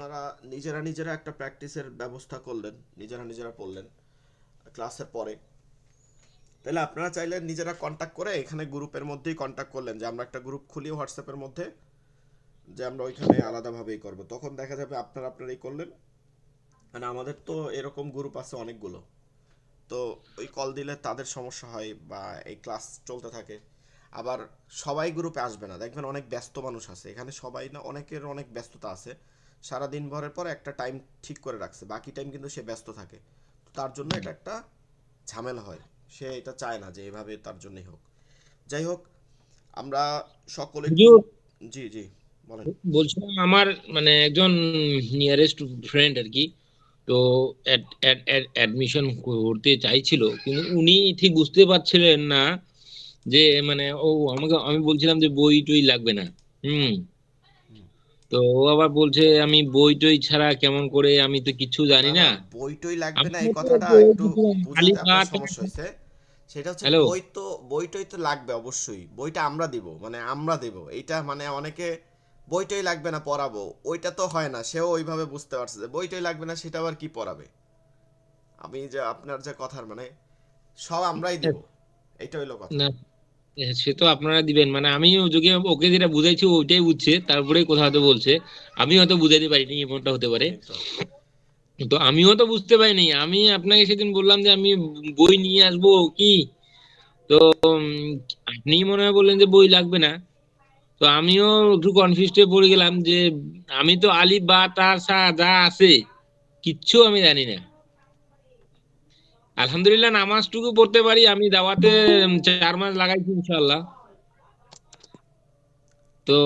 আপনারা নিজেরা নিজেরা একটা প্র্যাকটিসের ব্যবস্থা করলেন, নিজেরা নিজেরা পড়লেন ক্লাসের পরে। তাহলে আপনারা চাইলে নিজেরা কন্ট্যাক্ট করে এখানে গ্রুপের মধ্যেই কন্ট্যাক্ট করলেন যে আমরা একটা গ্রুপ খুলি হোয়াটসঅ্যাপের মধ্যে, যে আমরা ওইখানে আলাদাভাবেই করব। তখন দেখা যাবে আপনারা আপনারাই করলেন। মানে আমাদের তো এরকম গ্রুপ আছে অনেকগুলো, তো ওই কল দিলে তাদের সমস্যা হয় বা এই ক্লাস চলতে থাকে। আবার সবাই গ্রুপে আসবে না, দেখবেন অনেক ব্যস্ত মানুষ আছে এখানে, সবাই না, অনেকের অনেক ব্যস্ততা আছে। সারা দিন ভরের পর একটা টাইম ঠিক করে রাখছে, বাকি টাইম কিন্তু সে ব্যস্ত থাকে। তো তার জন্য এটা একটা ঝামেলা হয়। সে এটা চায় না যে এভাবে তার জন্যই হোক। যাই হোক, আমরা সকলে একটু। হুজুর, জি জি, বলেন। বলছিলাম আমার মানে একজন নিয়ারেস্ট ফ্রেন্ড আর কি। তো অ্যাডমিশন করতে চাইছিল, কিন্তু উনি ঠিক বুঝতে পারছিলেন না যে মানে আমি বলছিলাম যে বই টই লাগবে না। হুম। তো ও আবার বলছে আমি বই টই ছাড়া কেমন করে, আমি তো কিছু জানি না না। না, বইটই লাগবে আমি না এই তো কথাটা একটু বলছিলাম খালি বুঝাতে আপনার ভাত। সমস্যা হয়েছে। সেটা হচ্ছে হ্যালো। বইটই তো লাগবে অবশ্যই, বইটা আমরা দিব, মানে আমরা দেব এইটা, মানে অনেকে বইটই লাগবে না পড়াবো, ওইটা তো হয় না। সেও ওইভাবে বুঝতে পারছে যে বইটই লাগবে না, সেটা আবার কি পড়াবে। আমি যে আপনার যে কথার মানে সব আমরাই দিব, এইটা হইলো কথা। না, সে তো আপনারা দিবেন, মানে আমি ওকে ওকে যেটা বুঝাইছি ওইটাই বুঝছে, তারপরে কোথাও হয়তো বলছে। আমি হয়তো বুঝাইতে পারিনি, এমনটা হতে পারে। এই তো। তো আমিও তো বুঝতে পারিনি। আমি আপনাকে সেদিন বললাম যে আমি বই নিয়ে আসবো কি। তো উম, আপনি মনে হয় বললেন যে বই লাগবে না। তো আমিও একটু কনফিউজড হয়ে পড়ে গেলাম যে আমি তো আলিফ বা তা সা যা আছে কিচ্ছু আমি জানি না। আলহামদুলিল্লাহ নামাজটুকু পড়তে পারি, আমি দাওয়াতে 4 মাস লাগাইছি ইনশাল্লাহ। তো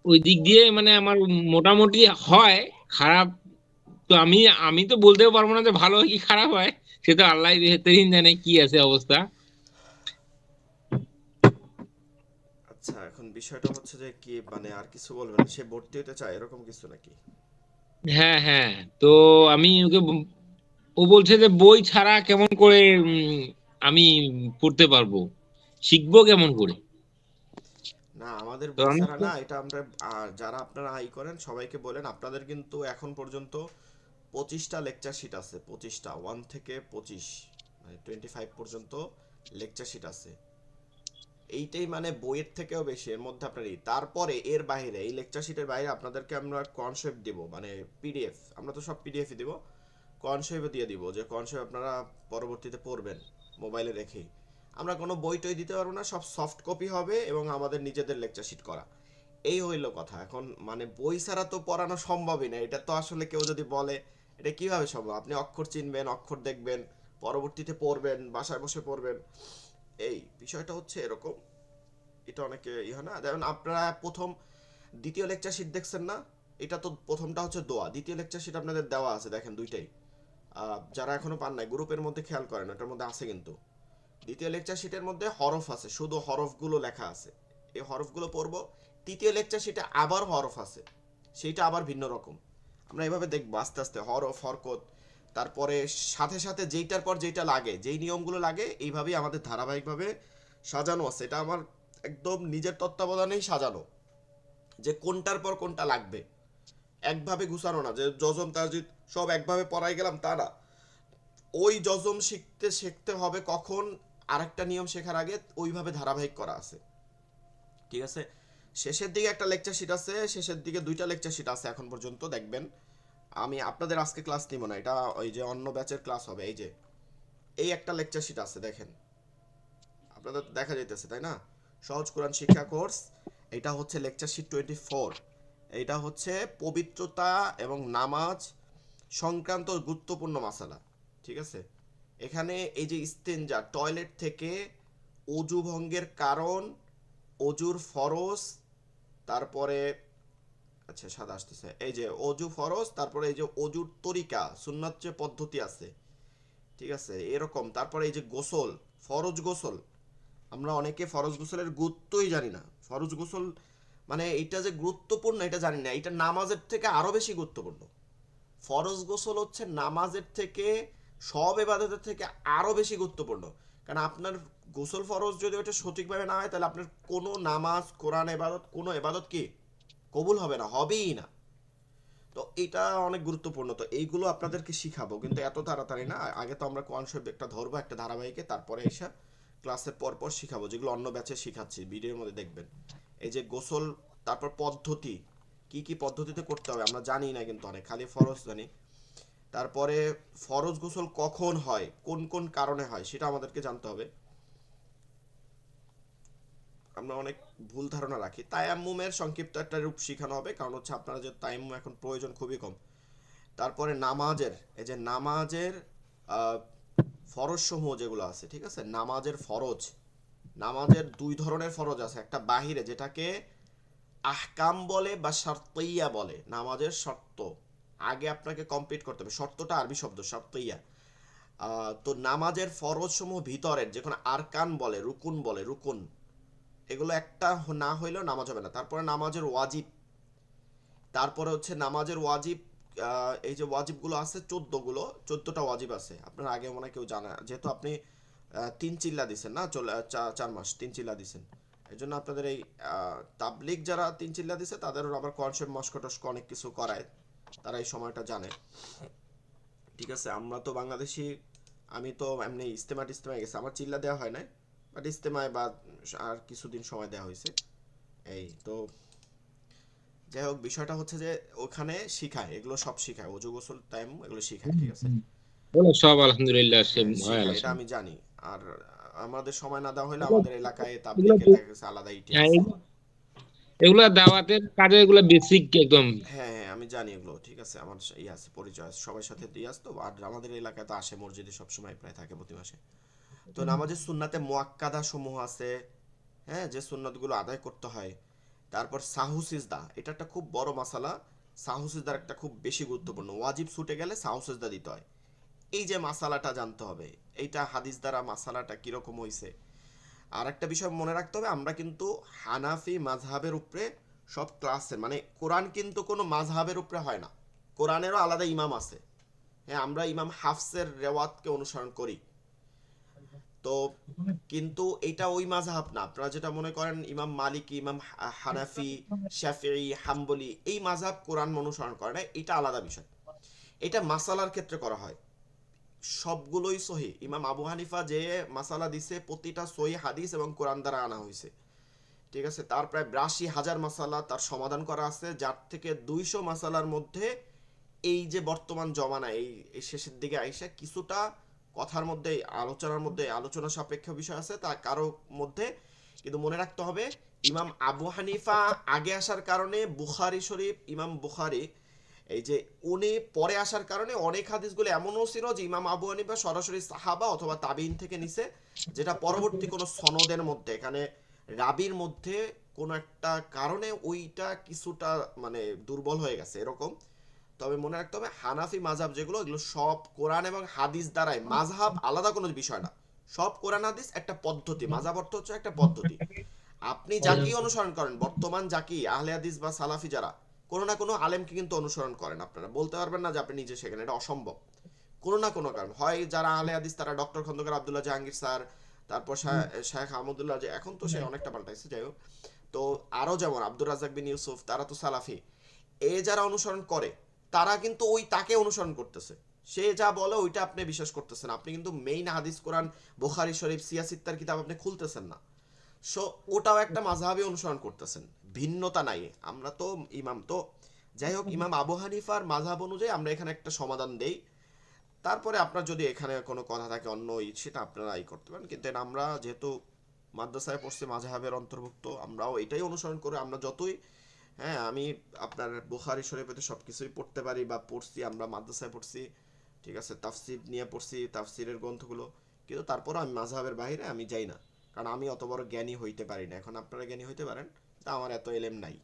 ওই দিক দিয়ে মানে আমার মোটামুটি হয়। খারাপ তো আমি আমি তো বলতেও পারবো না যে ভালো হয় কি খারাপ হয়। সে তো আল্লাহ বেহতরিন জানে কি আছে অবস্থা। আচ্ছা, এখন বিষয়টা হচ্ছে যে কি, মানে আর কিছু বলবেন, সে ভর্তি হতে চায় এরকম কিছু নাকি? হ্যাঁ, হ্যাঁ। তো আমি ওকে ও বলছে যে বই ছাড়া কেমন করে আমি পড়তে পারবো, শিখবো কেমন করে। না, আমাদের তো বই আমি ছাড়া না, এটা আমরা আর যারা আপনারা আই করেন সবাইকে বলেন আপনাদের কিন্তু এখন পর্যন্ত 25টা লেকচার শিট আছে, 25টা, 1 থেকে 25, মানে 25 পর্যন্ত লেকচার শিট আছে। এইটাই মানে বইয়ের থেকেও বেশি, এর মধ্যে আপনার তারপরে এর বাইরে, এই লেকচার শিটের বাইরে আপনাদেরকে আমরা কনসেপ্ট দিব, মানে পিডিএফ, আমরা তো সব পিডিএফই দিব, কনসেপ্টও দিয়ে দিব, যে কনসেপ্ট আপনারা পরবর্তীতে পড়বেন মোবাইলে রেখেই। আমরা কোনো বই টই দিতে পারবো না, সব সফট কপি হবে এবং আমাদের নিজেদের লেকচার শিট করা। এই হইল কথা। এখন মানে বই ছাড়া তো পড়ানো সম্ভবই না, এটা তো আসলে কেউ যদি বলে এটা কিভাবে সম্ভব। আপনি অক্ষর চিনবেন, অক্ষর দেখবেন, পরবর্তীতে পড়বেন, বাসায় বসে পড়বেন। এই বিষয়টা হচ্ছে এরকম। এটা অনেকে হয় না, যেমন আপনারা দ্বিতীয় লেকচার শিট দেখছেন না? এটা তো প্রথমটা হচ্ছে দোয়া, দ্বিতীয় লেকচার শিট আপনাদের দেওয়া আছে, দেখেন দুইটাই। যারা এখনো পান নাই গ্রুপের মধ্যে খেয়াল করেন, এটার মধ্যে আছে কিন্তু। দ্বিতীয় লেকচার শিটের মধ্যে হরফ আছে, শুধু হরফগুলো লেখা আছে, এই হরফগুলো পড়বো। তৃতীয় লেকচার শিটে আবার হরফ আছে, সেইটা আবার ভিন্ন রকম। আমরা এভাবে দেখবো আস্তে আস্তে হরফ হরকত, তারপরে সাথে সাথে যেইটার পর যেইটা লাগে, যেই নিয়মগুলো লাগে, এইভাবেই আমাদের ধারাবাহিকভাবে সাজানো আছে। এটা আমার একদম নিজের তত্ত্বাবধানেই সাজানো, যে কোনটার পর কোনটা লাগবে। একভাবে গুছানো না যে যজম তাজিদ সব একভাবে পড়াই গেলাম, তা না। ওই যজম শিখতে শিখতে হবে কখন, আরেকটা নিয়ম শেখার আগে ওইভাবে ধারাবাহিক করা আছে। ঠিক আছে। শেষের দিকে একটা লেকচার শিট আছে, শেষের দিকে দুইটা লেকচার শিট আছে এখন পর্যন্ত, দেখবেন। আমি আপনাদের আজকে ক্লাস নিব না, এটা ওই যে অন্য ব্যাচের ক্লাস হবে। এই যে এই একটা লেকচার শিট আছে, দেখেন, আপনাদের দেখা যাইতেছে তাই না? সহজ কোরআন শিক্ষা কোর্স, এটা হচ্ছে লেকচার শিট 24। এইটা হচ্ছে পবিত্রতা এবং নামাজ সংক্রান্ত গুরুত্বপূর্ণ মাসালা। ঠিক আছে। এখানে এই যে ইস্তেঞ্জা, টয়লেট থেকে অজু ভঙ্গের কারণ, অজুর ফরজ, তারপরে আচ্ছা সাদা আসতেছে, এই যে অজু ফরজ, তারপরে এই যে অজুর তরিকা, সুন্নাত যে পদ্ধতি আছে, ঠিক আছে এরকম। তারপরে এই যে গোসল, ফরজ গোসল, আমরা অনেকে ফরজ গোসলের গুরুত্বই জানি না। ফরজ গোসল মানে এটা যে গুরুত্বপূর্ণ এটা জানি না, এটা নামাজের থেকে আরো বেশি গুরুত্বপূর্ণ। ফরজ গোসল হচ্ছে নামাজের থেকে, সব এবাদতের থেকে আরো বেশি গুরুত্বপূর্ণ। কারণ আপনার গোসল ফরজ যদি ওটা সঠিকভাবে না হয়, তাহলে আপনার কোনো নামাজ, কোরআন এবাদত, কোনো এবাদত কি কবুল হবে না, হবেই না। তো এটা অনেক গুরুত্বপূর্ণ, তো এইগুলো আপনাদেরকে শিখাবো কিন্তু এত তাড়াতাড়ি না। আগে তো আমরা কোরআন শরীফ একটা ধরবো একটা ধারাবাহিকে, তারপরে এসে ক্লাসের পর পর শিখাবো, যেগুলো অন্য ব্যাচে শিখাচ্ছি ভিডিওর মধ্যে দেখবেন। এই যে গোসল, তারপর পদ্ধতি, কি কি পদ্ধতিতে করতে হবে আমরা জানি না কিন্তু অনেক, খালি ফরজ জানি। তারপরে ফরজ গোসল কখন হয়, কোন কোন কারণে হয় সেটা আমাদেরকে জানতে হবে। আমরা অনেক ভুল ধারণা রাখি। তায়াম্মুমের সংক্ষিপ্ত একটা রূপ শেখানো হবে, কারণ হচ্ছে আপনারা যে তায়াম্মুম এখন প্রয়োজন খুবই কম। তারপরে নামাজের, এই যে নামাজের আহ, ফরজ সমূহ যেগুলো আছে, ঠিক আছে, নামাজের ফরজ, নামাজের দুই ধরনের ফরজ আছে, একটা বাহিরে যেটাকে আহকাম বলে বা শর্তইয়া বলে, নামাজের শর্ত আগে আপনাকে কমপ্লিট করতে হবে, শর্তটা আরবি শব্দ শর্তইয়া। তো নামাজের ফরজ সমূহ ভিতরের, যেখানে আরকান বলে, রুকুন বলে, রুকুন, এগুলো একটা না হইলেও নামাজ হবে না। তারপরে নামাজের ওয়াজিব, তারপরে হচ্ছে নামাজের ওয়াজিব, এই যে ওয়াজিবগুলো আছে 14 গুলো, 14টা ওয়াজিব আছে, আপনার আগে মনে হয় কেউ জানা, যেহেতু আপনি 3 চিল্লা দিছেন না, 4 মাস 3 চিল্লা দিছেন, এই জন্য আপনাদের এই তাবলিগ যারা 3 চিল্লা দিছে তাদেরও আবার কনসেপ্ট মস্কো টস্কো অনেক কিছু করায়, তারা এই সময়টা জানে। ঠিক আছে, আমরা তো বাংলাদেশি, আমি তো এমনি ইস্তেমা টিস্তেমায় গেছি, আমার চিল্লা দেওয়া হয় নাই, বাট ইস্তেমায় বা আর কিছুদিন সময় দেওয়া হয়েছে। এই তো যাই হোক, বিষয়টা হচ্ছে যে ওখানে শিখায়, এগুলো সব শিখায়, অজু গোসল টাইম এগুলো শিখায়, ঠিক আছে। বলো সব আলহামদুলিল্লাহ সে হ্যাঁ হয় শিখায়, এটা আলোচনা। আমি জানি। আর আমাদের সময় না দেওয়া হলে এগুলো আমাদের এলাকায় এগুলো তাবলিগের বে- দেখা গেছে আলাদা ইটি হ্যাঁ, আছে। এগুলা দাওয়াতের কাজে এগুলা বেসিক একদম। হ্যাঁ হ্যাঁ আমি জানি এগুলো, ঠিক আছে, আমার ইয়ে আছে, পরিচয় আছে, সবার সাথে দিয়ে আসতো। আর আমাদের এলাকায় তো আসে, মসজিদে সবসময় প্রায় থাকে প্রতি মাসে। তো নামাজের সুন্নাতে মুআক্কাদা সমূহ আছে, হ্যাঁ, যে সুন্নাতগুলো আদায় করতে হয়। তারপর সাহু সিজদা, এটা একটা খুব বড় মাসালা। সাহু সিজদার একটা খুব বেশি গুরুত্বপূর্ণ, ওয়াজিব ছুটে গেলে সাহু সিজদা দিতে হয়। এই যে মাসালাটা জানতে হবে, এইটা হাদিস দ্বারা মাসালাটা কিরকম হইছে। আর একটা বিষয় মনে রাখতে হবে, আমরা কিন্তু হানাফি মাযহাবের উপরে সব ক্লাসের, মানে কোরআন কিন্তু কোনো মাযহাবের উপরে হয় না, কোরআনেরও আলাদা ইমাম আছে। হ্যাঁ, আমরা ইমাম হাফসের রেওয়াতকে অনুসরণ করি। তো কিন্তু এটা ওই মাযহাব না, আপনারা যেটা মনে করেন ইমাম মালিকি, ইমাম হানাফি, শাফিঈ, হাম্বলি, এই মাযহাব কোরআন অনুসরণ করে না, এটা আলাদা বিষয়। এটা মাসালার ক্ষেত্রে করা হয়, সবগুলোই সহি। ইমাম আবু হানিফা যে মাসালা দিছে প্রতিটা সহি হাদিস এবং কোরআন দ্বারা আনা হয়েছে, ঠিক আছে। তার প্রায় 82,000 মাসালা তার সমাধান করা আছে, যার থেকে 200 মাসালার মধ্যে এই যে বর্তমান জমানা, এই শেষের দিকে আইসা কিছুটা কথার মধ্যে, আলোচনার মধ্যে আলোচনা সাপেক্ষ বিষয় আছে তা কারো মধ্যে। কিন্তু মনে রাখতে হবে, ইমাম আবু হানিফা আগে আসার কারণে বুখারি শরীফ, ইমাম বুখারি, এই যে উনি পরে আসার কারণে অনেক হাদিসগুলো এমনও ছিল যে ইমাম আবু হানিফা সরাসরি সাহাবা অথবা তাবিন থেকে নিছে, যেটা পরবর্তী কোনো সনদের মধ্যে, এখানে রাবির মধ্যে কোনো একটা কারণে ওইটা কিছুটা মানে দুর্বল হয়ে গেছে এরকম। তবে মনে রাখতে হবে হানাফি মাযহাব যেগুলো, এগুলো সব কোরআন এবং হাদিস দ্বারাই, মাযহাব আলাদা কোনো বিষয় না, সব কোরআন হাদিস একটা পদ্ধতি, মাযহাব অর্থ হচ্ছে একটা পদ্ধতি। আপনি যাকেই অনুসরণ করেন, বর্তমান যাকেই আহলে হাদিস বা সালাফি যারা, কোনো না কোনো আলেমকে কিন্তু অনুসরণ করেন, আপনারা বলতে পারবেন না যে আপনি নিজে শেখেন, এটা অসম্ভব। কোনো না কোনো কারণ হয়, যারা আহলে হাদিস তারা ডক্টর খন্দকার আব্দুল্লাহ জাহাঙ্গীর স্যার, তারপর শেখ আহমদুল্লাহ, যে এখন তো সে অনেকটা পাল্টাইছে, যাই হোক। তো আরও যেমন আব্দুর রাজাক বিন ইউসুফ, তারা তো সালাফি। এ যারা অনুসরণ করে তারা কিন্তু ওই তাকে অনুসরণ করতেছে, সে যা বলে ওইটা আপনি বিশ্বাস করতেছেন, আপনি কিন্তু মেইন হাদিস কোরআন বুখারী শরীফ সিয়াসিত্তার কিতাব আপনি খুলতেছেন না। সো ওটাও একটা মাযহাবী অনুসরণ করতেছেন, ভিন্নতা নাই। আমরা তো ইমাম তো, যাই হোক, ইমাম আবু হানিফার মাযহাব অনুযায়ী আমরা এখানে একটা সমাধান দেই। তারপরে আপনার যদি এখানে কোনো কথা থাকে অন্য সেটা আপনারা করতে পারেন, কিন্তু এটা আমরা যেহেতু মাদ্রাসায় পড়ছি, মাযহাবের অন্তর্ভুক্ত, আমরাও এটাই অনুসরণ করে, আমরা যতই, হ্যাঁ, আমি আপনার বুখারী শরীফে তো সব কিছুই পড়তে পারি বা পড়ছি, আমরা মাদ্রাসায় পড়ছি, ঠিক আছে, তাফসির নিয়ে পড়ছি, তাফসিরের গ্রন্থগুলো, কিন্তু তারপরও আমি মাযহাবের বাইরে আমি যাই না, কারণ আমি অত বড় জ্ঞানী হইতে পারি না। এখন আপনারা জ্ঞানী হইতে পারেন, তা আমার এত এলেম নাই,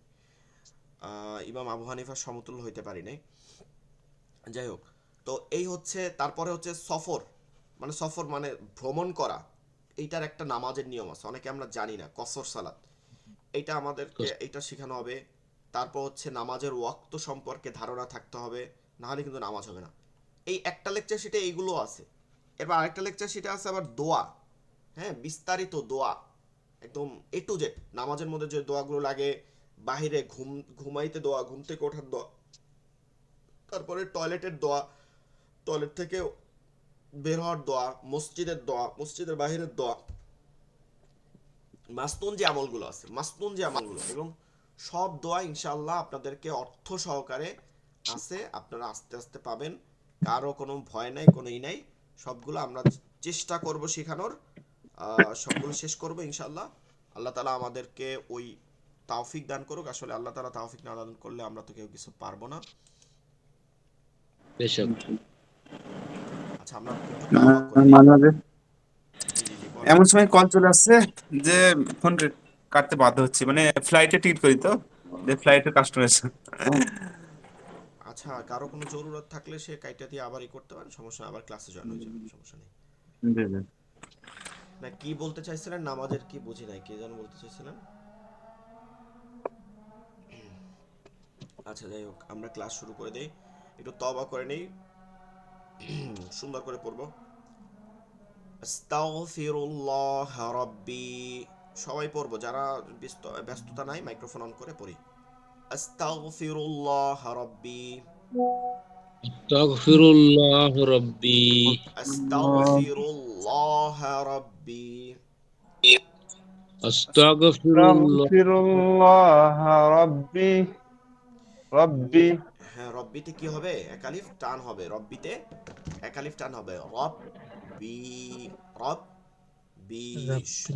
ইমাম আবু হানিফার সমতুল্য হইতে পারি নাই। যাই হোক, তো এই হচ্ছে, তারপরে হচ্ছে সফর, মানে সফর মানে ভ্রমণ করা, এইটার একটা নামাজের নিয়ম আছে, অনেকে আমরা জানি না, কসর সালাত, এইটা আমাদেরকে এইটা শেখানো হবে। তারপর হচ্ছে নামাজের ওয়াক্ত সম্পর্কে ধারণা থাকতে হবে, নাহলে কিন্তু নামাজ হবে না। এই একটা লেকচার শিটে এইগুলো আছে। এরপর আরেকটা লেকচার শিটে আছে আবার দোয়া, হ্যাঁ, বিস্তারিত দোয়া, একদম এ টু জেড, নামাজের মধ্যে যে দোয়াগুলো লাগে, বাহিরে ঘুমাইতে দোয়া, ঘুম থেকে ওঠার দোয়া, তারপরে টয়লেটের দোয়া, টয়লেট থেকে বের হওয়ার দোয়া, মসজিদের দোয়া, মসজিদের বাহিরের দোয়া, মাসনুন যে আমলগুলো আছে, মাসনুন যে আমলগুলো, এবং সব দোয়া ইনশাআল্লাহ আপনাদেরকে অর্থ সহকারে আছে, আপনারা আস্তে আস্তে পাবেন। কারো কোনো ভয় নাই, কোনো ই নাই। সবগুলো আমরা চেষ্টা করব শেখানোর, সবগুলো শেষ করব ইনশাআল্লাহ। আল্লাহ তালা আমাদেরকে ওই তাওফিক দান করুক। আসলে আল্লাহ তালা তাওফিক না দান করলে আমরা তো কেউ কিছু পারবো না। বেশক। আচ্ছা, আমরা একটু তাওবা করে নিই। মাঝে মাঝে জি জি জি, বলেন। এমন সময় কল চলে আসছে যে ফোন কাটতে বাধ্য হচ্ছি, মানে ফ্লাইটে টিকিট করি তো, যে ফ্লাইটের কাস্টমার। আচ্ছা, কারো কোনো জরুরত থাকলে সে কাইটা দিয়ে আবার করতে পারেন, সমস্যা নেই, আবার ক্লাসে জয়েন হয়ে যাবেন, সমস্যা নেই। জি জি। না, কি বলতে চাইছিলেন? নামাজের কি বুঝি নাই, কে যেন বলতে চাইছিলেন। আচ্ছা, যাই হোক, আমরা ক্লাস শুরু করে দেই। একটু তওবা করে নেই, সুন্দর করে পড়বো। আস্তাগফিরুল্লাহ রাব্বি। সবাই পড়বো, যারা ব্যস্ততা নাই মাইক্রোফোন অন করে পড়ি। আস্তাগফিরুল্লাহ রাব্বি। আস্তাগফিরুল্লাহ রাব্বি। আস্তাগফিরুল্লাহ রাব্বি। আস- আস্তাগফিরুল্লাহ। আস্তাগফিরুল্লাহ রাব্বি রাব্বি হ্যাঁ, রব্বিতে কি হবে? একালিফ টান হবে রব্বিতে, একালিফ টান হবে রব বি, রব বি।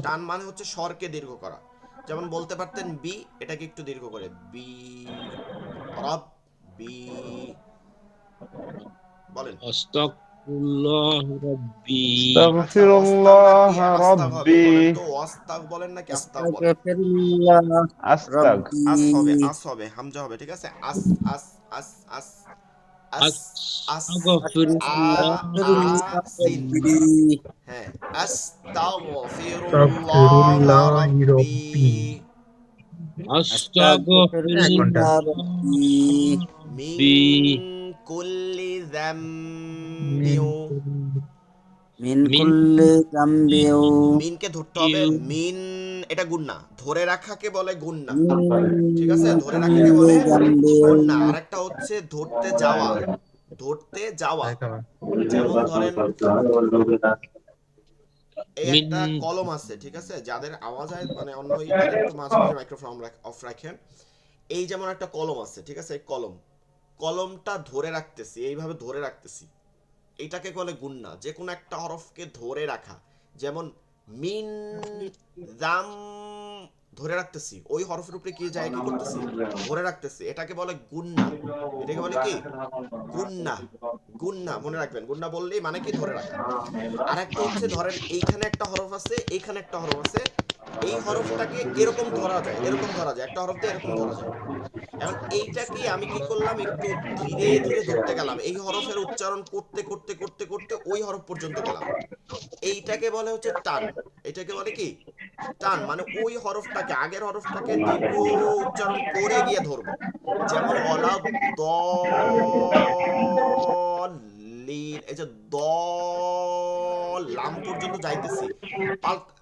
টান মানে হচ্ছে স্বরকে দীর্ঘ করা। যেমন বলতে পারতেন বি, এটাকে একটু দীর্ঘ করে বি, রব বি। বলেন। আস্তাগফিরুল্লাহ রাব্বি। আচ্ছা, ওয়াস্তাগ না কি আস্তাগফিরুল্লাহ আস্তাগ হবে? রাব্বি বলেন তো, ওয়াস্তাগ বলেন নাকি আস্তাগ বলেন? আস্তাগফিরুল্লাহ আস্তাগ রাব্বি। আস হবে, আস হবে, হামজা হবে, ঠিক আছে। আস আস আস আস আস আস, আ আস্তাগফিরুল্লাহ আ আস্তাগফিরুল্লাহ সিন। রাব্বি। হ্যাঁ, আস্তাগফিরুল্লাহ আস্তাগফিরুল্লাহি রাব্বি। রব্বি। এক ঘন্টা। আস্তাগফিরুল্লাহ রাব্বি মিন রাব্বি। কুল্লি মিন যামবিউ। কুল্লি মিন মিন কুল্লি যামবিউ। মিনকে ধরতে হবে, মিন, এটা গুন্না, ধরে রাখাকে বলে গুন্না, ঠিক আছে? মিন ধরে রাখাকে কুল্লি বলে যামবিউ। গুন্না। আর একটা হচ্ছে ধরতে যাওয়া, ধরতে যাওয়া। যেমন ধরেন, এই মিন একটা কলম আছে, ঠিক আছে? যাদের আওয়াজ হয় মানে অন্য তারা একটু মাঝে মাঝে মাইক্রোফোন অফ রাখেন। এই যেমন একটা কলম আছে, ঠিক আছে? এই কলম, কলমটা ধরে রাখতেছি, এইভাবে ধরে রাখতেছি, এইটাকে বলে গুন্না। যে কোনো একটা হরফকে ধরে রাখা, যেমন মিন, জাম, ধরে রাখতেছি, ওই হরফের উপরে কি যায়, কি করতেছি, ধরে রাখতেছি, এটাকে বলে গুন্না। এটাকে বলে কি? গুন্না। গুন্না মনে রাখবেন, গুন্না বললেই মানে কি, ধরে রাখা। আর একটা হচ্ছে, ধরেন এইখানে একটা হরফ আছে, এইখানে একটা হরফ আছে, এই হরফটাকে এরকম ধরা যায়, এরকম ধরা যায়, একটা হরফ দিয়ে এরকম ধরা যায়। এখন এইটাকে আমি কি করলাম, একটু ধীরে ধীরে ধরতে গেলাম, এই হরফের উচ্চারণ করতে করতে করতে করতে ওই হরফ পর্যন্ত গেলাম, এইটাকে বলে হচ্ছে টান। এটাকে বলে কি? টান। মানে ওই হরফটাকে, আগের হরফটাকে দীর্ঘ উচ্চারণ করে গিয়ে ধরবো। যেমন ওয়ালা দলিন, এই যে দ, লাম পর্যন্ত যাইতেছি,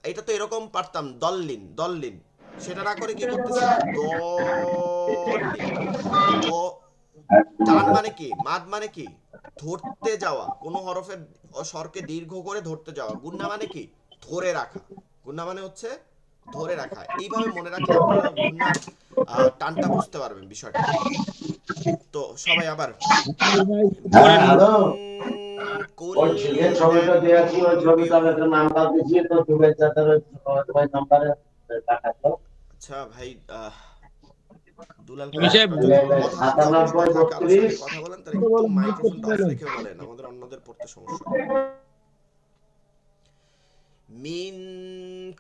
এটা তো এরকম পারতাম দল্লিন দল্লিন, সেটা না করে কি করতেছি, দলিন। তো টান মানে কি, মাদ মানে কি, ধরতে যাওয়া, কোনো হরফের স্বরকে দীর্ঘ করে ধরতে যাওয়া। গুন্না মানে কি, ধরে রাখা। গুন্না মানে হচ্ছে ধরে রাখা। এইভাবে মনে রাখলে আপনারা গুন্নার টানটা বুঝতে পারবেন বিষয়টা। তো সবাই আবার, ভাই হ্যাঁ পড়েন। হ্যালো, ওই কুল্লি ছেলের ছবিটা দিয়েছি, ওই যামবিউ। ছবিটার একটা নাম্বার দিয়েছি, তো শুভেচ্ছাদের ওই নাম্বারে টাকা। আচ্ছা ভাই, দুলাল ভাই, আমি সাহেব আপনার যদি বলছি, কথা, যখনই 97 কথা কারোর সাথে 32। কথা বলেন, তার একটু মাইক্রোফোনটা অফ রেখে বলেন, আমাদের অন্যদের পড়তে সমস্যা হয়। মিন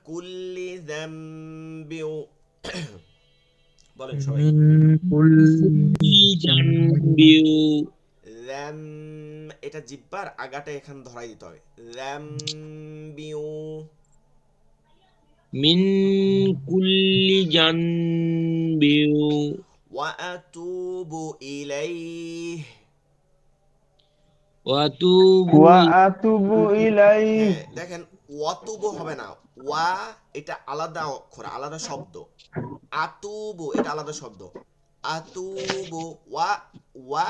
কুল্লি যামবিউ। বলেন সবাই। মিন কুল্লি জামবিন। জানবিউ। ল্যাম, এটা জিব্বার আগাটা এখানে ধরাই দিতে হবে। ল্যামবিউ। মিন কুল্লি জানবিউ। ওয়া আতুবু ইলাইহি। ওয়াতুবু ওয়া আতুবু ইলাইহি হ্যাঁ, দেখেন, ওয়াতুবু হবে না, ওয়া এটা আলাদা অক্ষর, আলাদা শব্দ। আতুবু এটা আলাদা শব্দ। আতুবু, ওয়া, ওয়া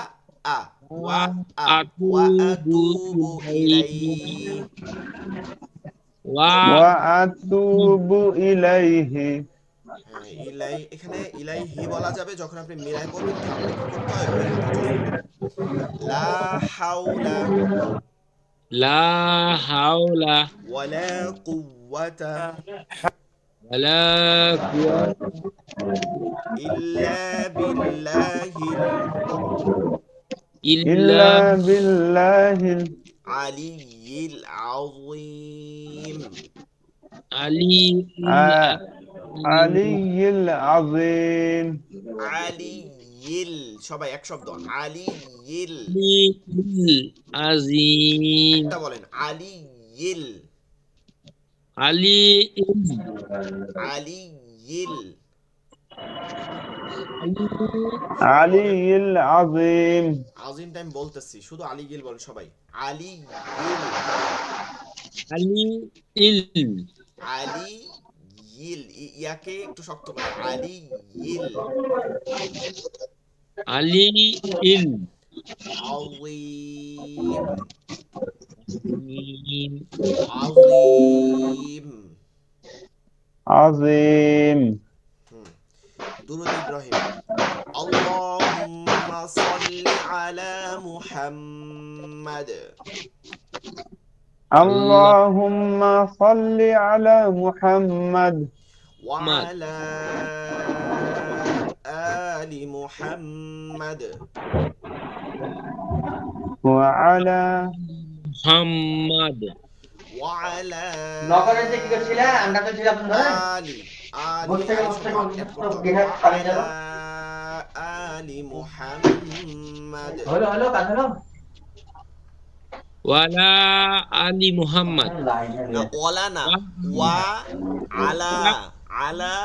আ ওয়া আ ওয়া আতুবু আতুবু ইলাইহি ইলাইহি। ওয়া وأتوب إليه হ্যাঁ, এখানে ইলাইহি বলা যাবে যখন আপনি মিলায় পড়বেন, তাহলে কি করতে হয়, ওই হাতে জজম দিবেন। লা হাওলা লা হাওলা ওয়ালা কুওয়াতা ওয়ালা কুওয়াতা ইল্লা বিল্লাহিল ইল্লা إلا بالله আলিয়্যিল আযীম। আলিল العلي العظيم আলিয়্যিল, সবাই এক শব্দ, আলিয়্যিল। আজিম একটা বলেন, আলিয়্যিল, আলিল আলিয়্যিল। সবাই বলেন, علي العظيم আজিম টাইম বলতেছি, শুধু আলিয়্যিল বলেন সবাই। আলিয়্যিল, আলিল আলিয়্যিল, ইয়াকে একটু শক্ত করে, আলিয়্যিল আলিল আযীম, আযীম। عظيم হুম, দুরূদ ইব্রাহিম। আল্লাহুম্মা সাল্লি আলা মুহাম্মাদ আল্লাহ اللهم صل على محمد ওয়া আলা আলি মুহাম্মাদ وعلى মুহাম্মদ ওয়া আলা নগরে যে কি করছিলে আমরা তো ছিলাম ধরে আলি, আলি বসে আলি বসে শব্দ অ্যাড করতে হবে। গেট ওয়া পালিয়ে আলা গেল আলি মুহাম্মাদ। হলো হলো কাজ হলো ওয়ালা আলি মুহাম্মদ লাইনে না, রয়েছে ওয়ালা না, ওয়া আলা, আলা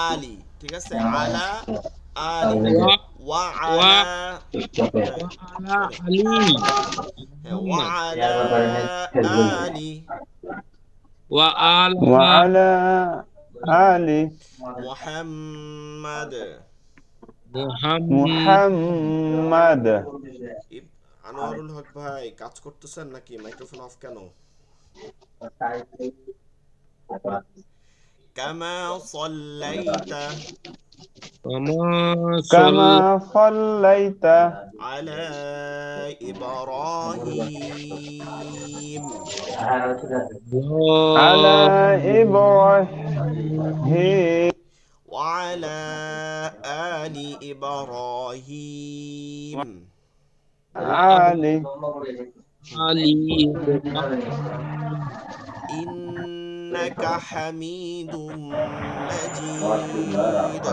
আলি, ঠিক আছে, আলা আলি, ওয়া ওয়া ওয়া আলা, হ্যাঁ আলা অনেক, আলি হ্যাঁ, ওয়া মুহাম্মদ আলা এর ব্যাপারে ফেসবুক আলি ওয়া আলা وعلى آل মুহাম্মাদ। محمد আনোয়ারুল হক ভাই, কাজ করতেছেন নাকি? মাইক্রোফোন অফ কেন? কামা সাল্লাইতা কামা كما صليت আলা ইব্রাহিম على সাল্লাল্লাহু إبراهيم وعلى آل إبراهيم آل আলি إنك حميد مجيد।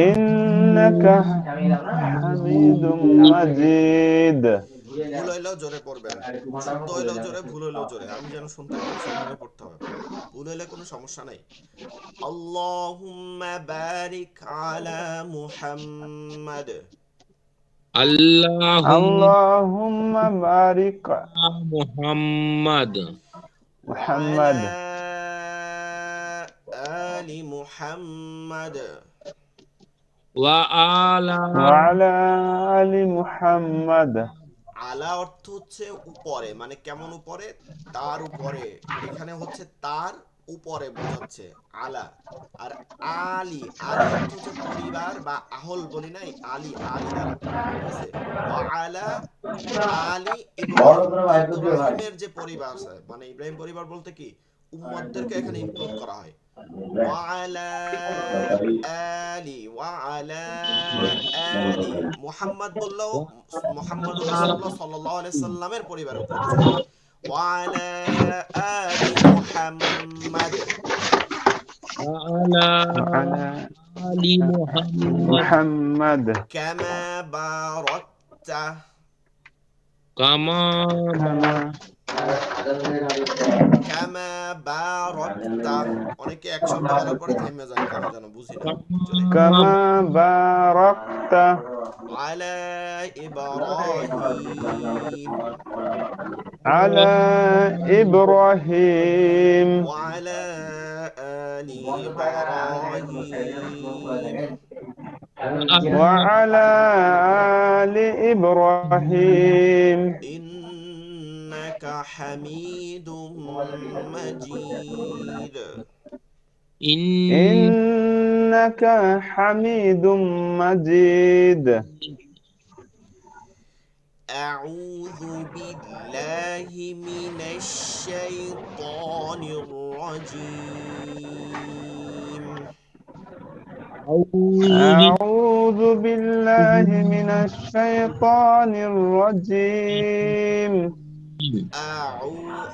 إنك حميد مجيد ভুল হইলেও জোরে পড়বেন, শুদ্ধ হইলেও জোরে, ভুল হইলেও জোরে, আমি যেন শুনতে পারি সেভাবে পড়তে হবে আপনার। ভুল হইলে কোনো সমস্যা নাই। আল্লাহুম্মা বারিক আলা মুহাম্মাদ আল্লাহুম্মা اللهم بارك মুহাম্মদ ওয়া আলা محمد আলি মুহাম্মাদ। ওয়া আলা وعلى آل محمد আলা অর্থ হচ্ছে উপরে, মানে কেমন উপরে, তার উপরে, এখানে হচ্ছে তার উপরে বোঝাচ্ছে আলা। আর আলি, আলি অর্থ হচ্ছে পরিবার বা আহল বলি নাই, আলি, আলি দ্বারা, ঠিক আছে। ওয়া আলা আলি বড় ইব্রাহিম, করে বাইর করে দিও ভাই ইব্রাহিমের যে পরিবার আছে, মানে ইব্রাহিম পরিবার বলতে কি, উম্মতদেরকে এখানে ইনক্লুড করা হয়। ওয়া আলা আলি, ওয়া আলা আলি মুহাম্মদ বললেও মুহাম্মদুর রাসূলুল্লাহ সাল্লাল্লাহু আলাইহি সাল্লামের পরিবারের উপর বুঝায়। ওয়া আলা আলি মুহাম্মাদ ওয়া আলা وعلى আলি মুহাম্মদ محمد কামা বারাকতা কামা كما কামা বারাকতা। অনেকে এক শব্দ বলার পরে থেমে যায় কেন যেন বুঝি না অ্যাকচুয়ালি। كما باركت আলা ইব্রাহিম على إبراهيم وعلى آل إبراهيم وعلى آل إبراهيم إنك حميد مجيد. إن إنك حميد مجيد. أعوذ بالله من الشيطان الرجيم. أعوذ بالله من الشيطان الرجيم. أعوذ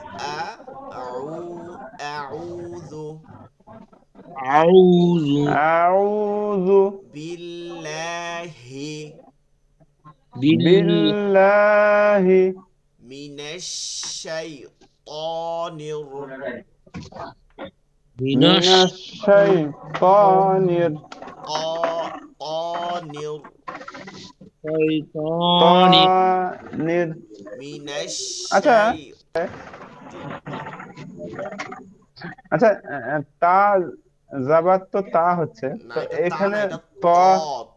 أعوذ بالله بالله من الشيطان من من الشيطان الشيطان من আচ্ছা জি আচ্ছা তা জাবাত তো তা হচ্ছে না, তো এটা তা না, এখানে এটা ত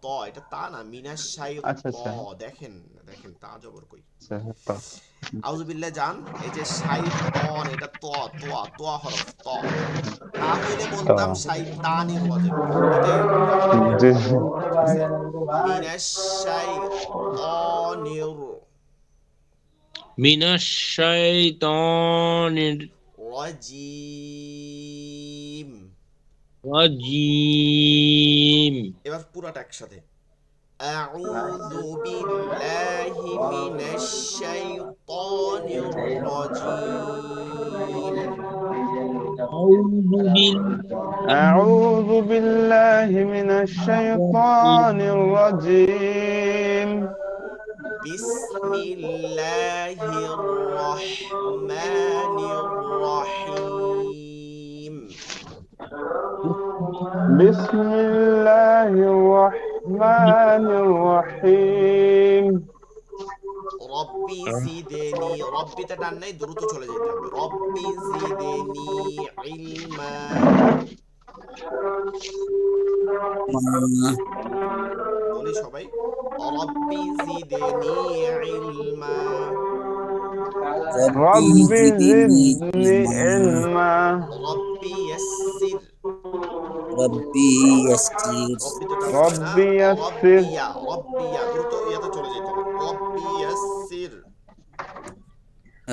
ত এটা তা না, মিনাশাই আচ্ছা ত। আচ্ছা দেখেন দেখেন তা জবর কই। আচ্ছা ত আউযুবিল্লাহ জান, এই যে শাইতন, এটা তোয়া হরফ ত। তা হইলে ত বলতাম শাইতানির ওয়াজেন, এটাই জানা দরকার। জি ঠিক আছে, মিনাশাইতানির من الشيطان রাজিম। الرجيم এবার পুরাটা একসাথে, আউযু বিল্লাহি মিনাশ শাইতানির রাজিম। أعوذ أعوذ بالله من الشيطان الرجيم বিসমিল্লাহির রহমানির রহিম। بسم الله الرحمن الرحيم রব্বি জিদনি, রব্বিতে টান নাই, দ্রুত চলে যেতে হবে। রব্বি জিদনি ইলমা। বলি সবাই, রব্বি জিদনি ইলমা। رب زدني علما রব্বি ইয়াসসির, ربي يسير রব্বিতে টান হবে না। رب يسر রব্বিয়া দ্রুত ইয়াতে চলে যেতে হবে। রব্বি ইয়াসসির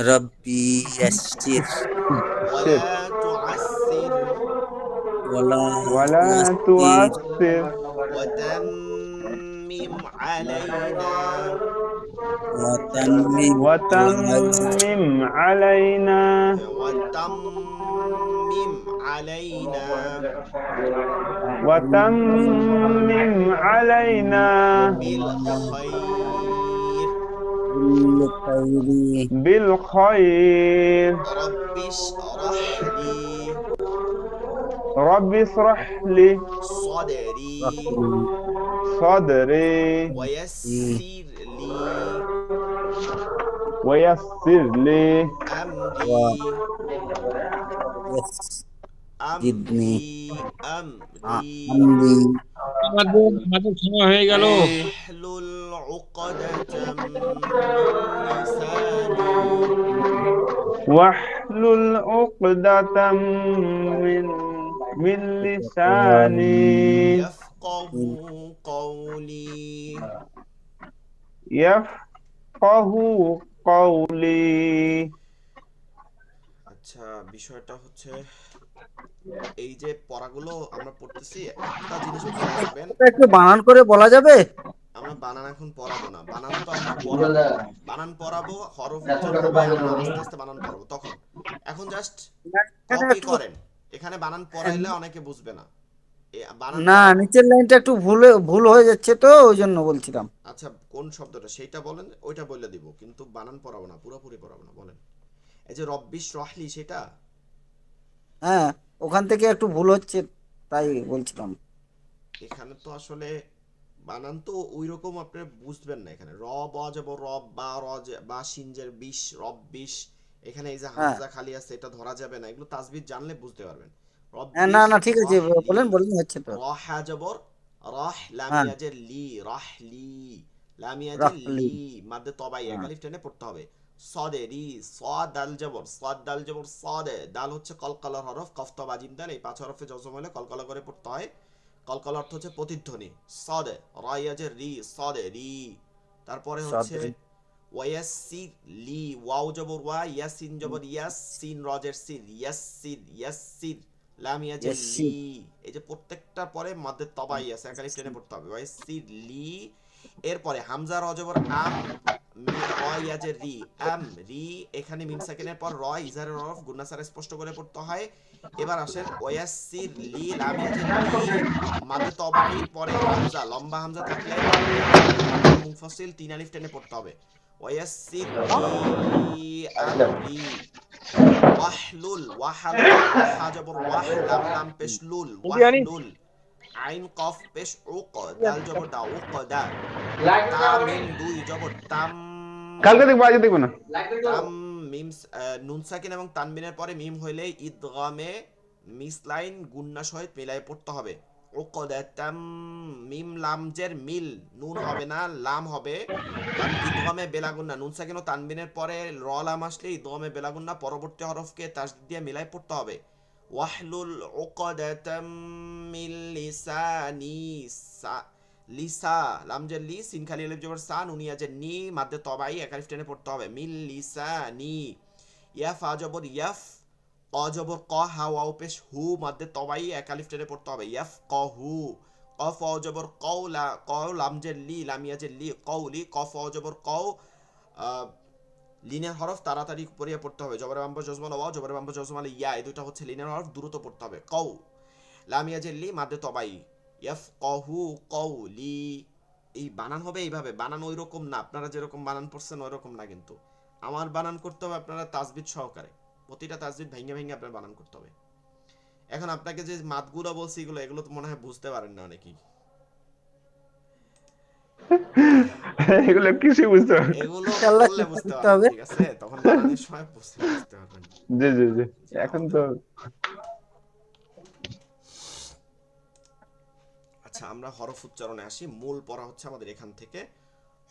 ربي يسير ওয়ালা তুআসসির ولا ولا تعسر تؤثر ওয়াতাম্মিম আলাইনা وتمم علينا وتمم علينا ওয়াতাম্মিম আলাইনা وتمم علينا বিল খাইর। كل خير بالخير রব্বিশ রাহলি رب اشرح لي صدري صدري ويسر لي ويسر لي أمري ويسجدني أمري أمري আমাদের সময় হয়ে গেল। واحلل عقدة من لساني واحلل عقدة من لساني يفقه قولي يفقه قولي আচ্ছা, বিষয়টা হচ্ছে এই যে পড়াগুলো আমরা পড়তেছি, একটা জিনিস মনে রাখবেন, এটা একটু বানান করে বলা যাবে? আমরা বানান এখন পড়াবো না, বানান তো আমরা পড়াবো, বানান পড়াবো, হরফ উচ্চারণ হবে, আমরা আস্তে আস্তে বানান পড়াবো তখন। এখন জাস্ট কপি করেন, এখানে বানান পড়াইলে অনেকে বুঝবে না। বানান না, পড়াবো। নিচের লাইনটা একটু ভুল হয়ে যাচ্ছে তো, ওই জন্য বলছিলাম। আচ্ছা, কোন শব্দটা সেইটা বলেন, ওইটা বলে দিব, কিন্তু বানান পড়াবো না, পুরোপুরি পড়াবো না। বলেন, এই যে রব্বিশ রহলি, সেটা হ্যাঁ, ওখান থেকে একটু ভুল হচ্ছে, তাই বলছিলাম। এখানে তো আসলে বানান তো ওই রকম আপনি বুঝবেন না। এখানে র ব যাব, রব বা বা সিনজের বিশ, রব বিশ, এখানে এই যে হামজা খালি আছে, এটা ধরা যাবে না। এগুলো তাসবিহ জানলে বুঝতে পারবেন। হ্যাঁ, না ঠিক আছে, বলেন হচ্ছে তো। র হা জবর রাহ লাম হ্যাঁ ইয়াজের লি রাহলি লাম ইয়াজের রাহলি লি মাদ্দে তবাই এক হ্যাঁ আলিফ টেনে পড়তে হবে সদে রি সাদ দাল জবর সাদ দাল জবর সদে দাল হচ্ছে কলকলার হরফ কফ ত বা জিম দাল এই পাঁচ হরফে জজম হলে কলকলা করে পড়তে হয় কলকলা অর্থ হচ্ছে প্রতিধ্বনি সদে রা ইয়াজের রি সদে রি তারপরে হচ্ছে সদরি ওয়াসির লি ওয়াও জবর ওয়া ইয়াসিন জবর ইয়াস সিন রজের সির ইয়াসির ইয়াসির লাম ইয়াজের ইয়াসি লি এই যে প্রত্যেকটার পরে মাদ্দে তবাই আছে এক আলিফ টেনে পড়তে হবে ওয়াসির লি এরপরে হামজা র জবর আম র ইয়াজের রি আম রি এখানে মিম সাকিনের পর র ইজারের হরফ গুন্না সারা স্পষ্ট করে পড়তে হয় এবার আসেন ওয়াসির লি লাম ইয়াজের লি মাদ্দে তবাই পরে হামজা লম্বা হামজা থাকলে মাদ্দে মুনফাসিল তিন আলিফ টেনে পড়তে হবে ওয়াসির লি আমরি ওয়াহলুল ওয়াহালুল ওয়াহা জবর ওয়াহ লাম লাম পেশ লুল ওয়াহলুল আইন কফ পেশ উক দাল জবর দা উক দা তা মিম দুই জবর তাম কালকে দেখবো আজ দেখবো না। তাম মিম নুন সাকিন এবং তানবিনের পরে মিম হইলে ইদগামে মিসলাইন গুন্না সহিত মিলাই পড়তে হবে উকদাতাম মিম লামজের মিল নুন হবে না লাম হবে কারণ ইদগামে বেলাগুন্না নুন সাকিন ও তানবিনের পরে র লাম আসলে ইদগামে বেলাগুন্না পরবর্তী হরফকে তাসদীদ দিয়ে মিলাই পড়তে হবে ওয়াহলুল উকদাতাম মিন লিসানি লিসা লামজের লি সিন খালি আলিফ জবর সা নুন ইয়াজের নি মাদ্দে তবাই এক আলিফ টেনে পড়তে হবে মিন লিসানি ইয়াফ আ জবর ইয়াফ ক জবর ক হা ওয়াও পেশ হু মাদ্দে তবাই এক আলিফ টেনে পড়তে হবে ইয়াফ ক হু কফ অ জবর কওলা ক লামজের লি লাম ইয়াজের লি কওলি কফ অ জবর কও লিনের হরফ তাড়াতাড়ি পড়িয়ে পড়তে হবে জবরে বাম্বা জজমাল ওয়া জবরে বাম্বা জজমাল ইয়া এই দুটো হচ্ছে লিনের হরফ দ্রুত পড়তে হবে কও লাম ইয়াজের লি মাদ্দে তবাই ইয়াফকাহু কওলি এই বানান হবে এইভাবে বানান ওই রকম না আপনারা যেরকম বানান পড়ছেন ওই রকম না কিন্তু আমার বানান করতে হবে আপনারা তাসবিদ সহকারে প্রতিটা তাসবিদ ভেঙে ভেঙে আপনার বানান করতে হবে এখন আপনাকে যে মাতগুলো বলছি এগুলো তো মনে হয় বুঝতে পারেন না অনেকেই এগুলো কিছুই বুঝতে পারবো না। এগুলো ইনশাআল্লাহ বললে চেষ্টা বুঝতে করতে পারবেন হবে ঠিক আছে তখন বানানের সময় বুঝতে পারবেন জি জি জি জি, এখন তো আচ্ছা আমরা হরফ উচ্চারণে আসি মূল পড়া হচ্ছে আমাদের এখান থেকে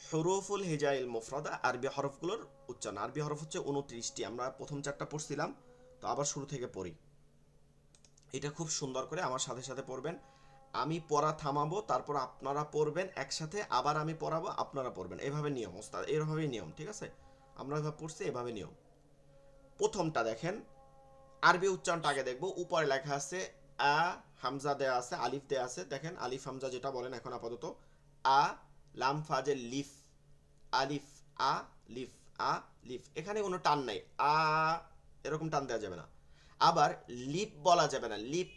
হুরুফুল হিজাইল মুফরাদা আরবি হরফগুলোর উচ্চারণ আরবি হরফ হচ্ছে 29টি আমরা প্রথম চারটা পড়ছিলাম তো আবার শুরু থেকে পড়ি এটা খুব সুন্দর করে আমার সাথে সাথে পড়বেন আমি পড়া থামাবো তারপর আপনারা পড়বেন একসাথে আবার আমি পড়াবো আপনারা পড়বেন এভাবে নিয়ম ওস্তাদ এভাবেই নিয়ম ঠিক আছে আমরা এভাবে পড়ছি এভাবে নিয়ম প্রথমটা দেখেন আরবি উচ্চারণটা আগে দেখবো উপরে লেখা আছে আ হামজা দেয়া আছে আলিফ দেয়া আছে দেখেন আলিফ হামজা যেটা বলেন এখন আপাতত আ লাম ফাজের লিফ আলিফ আ লিফ আ লিফ এখানে কোনো টান নাই আ এরকম টান দেওয়া যাবে না আবার লিপ বলা যাবে না লিপ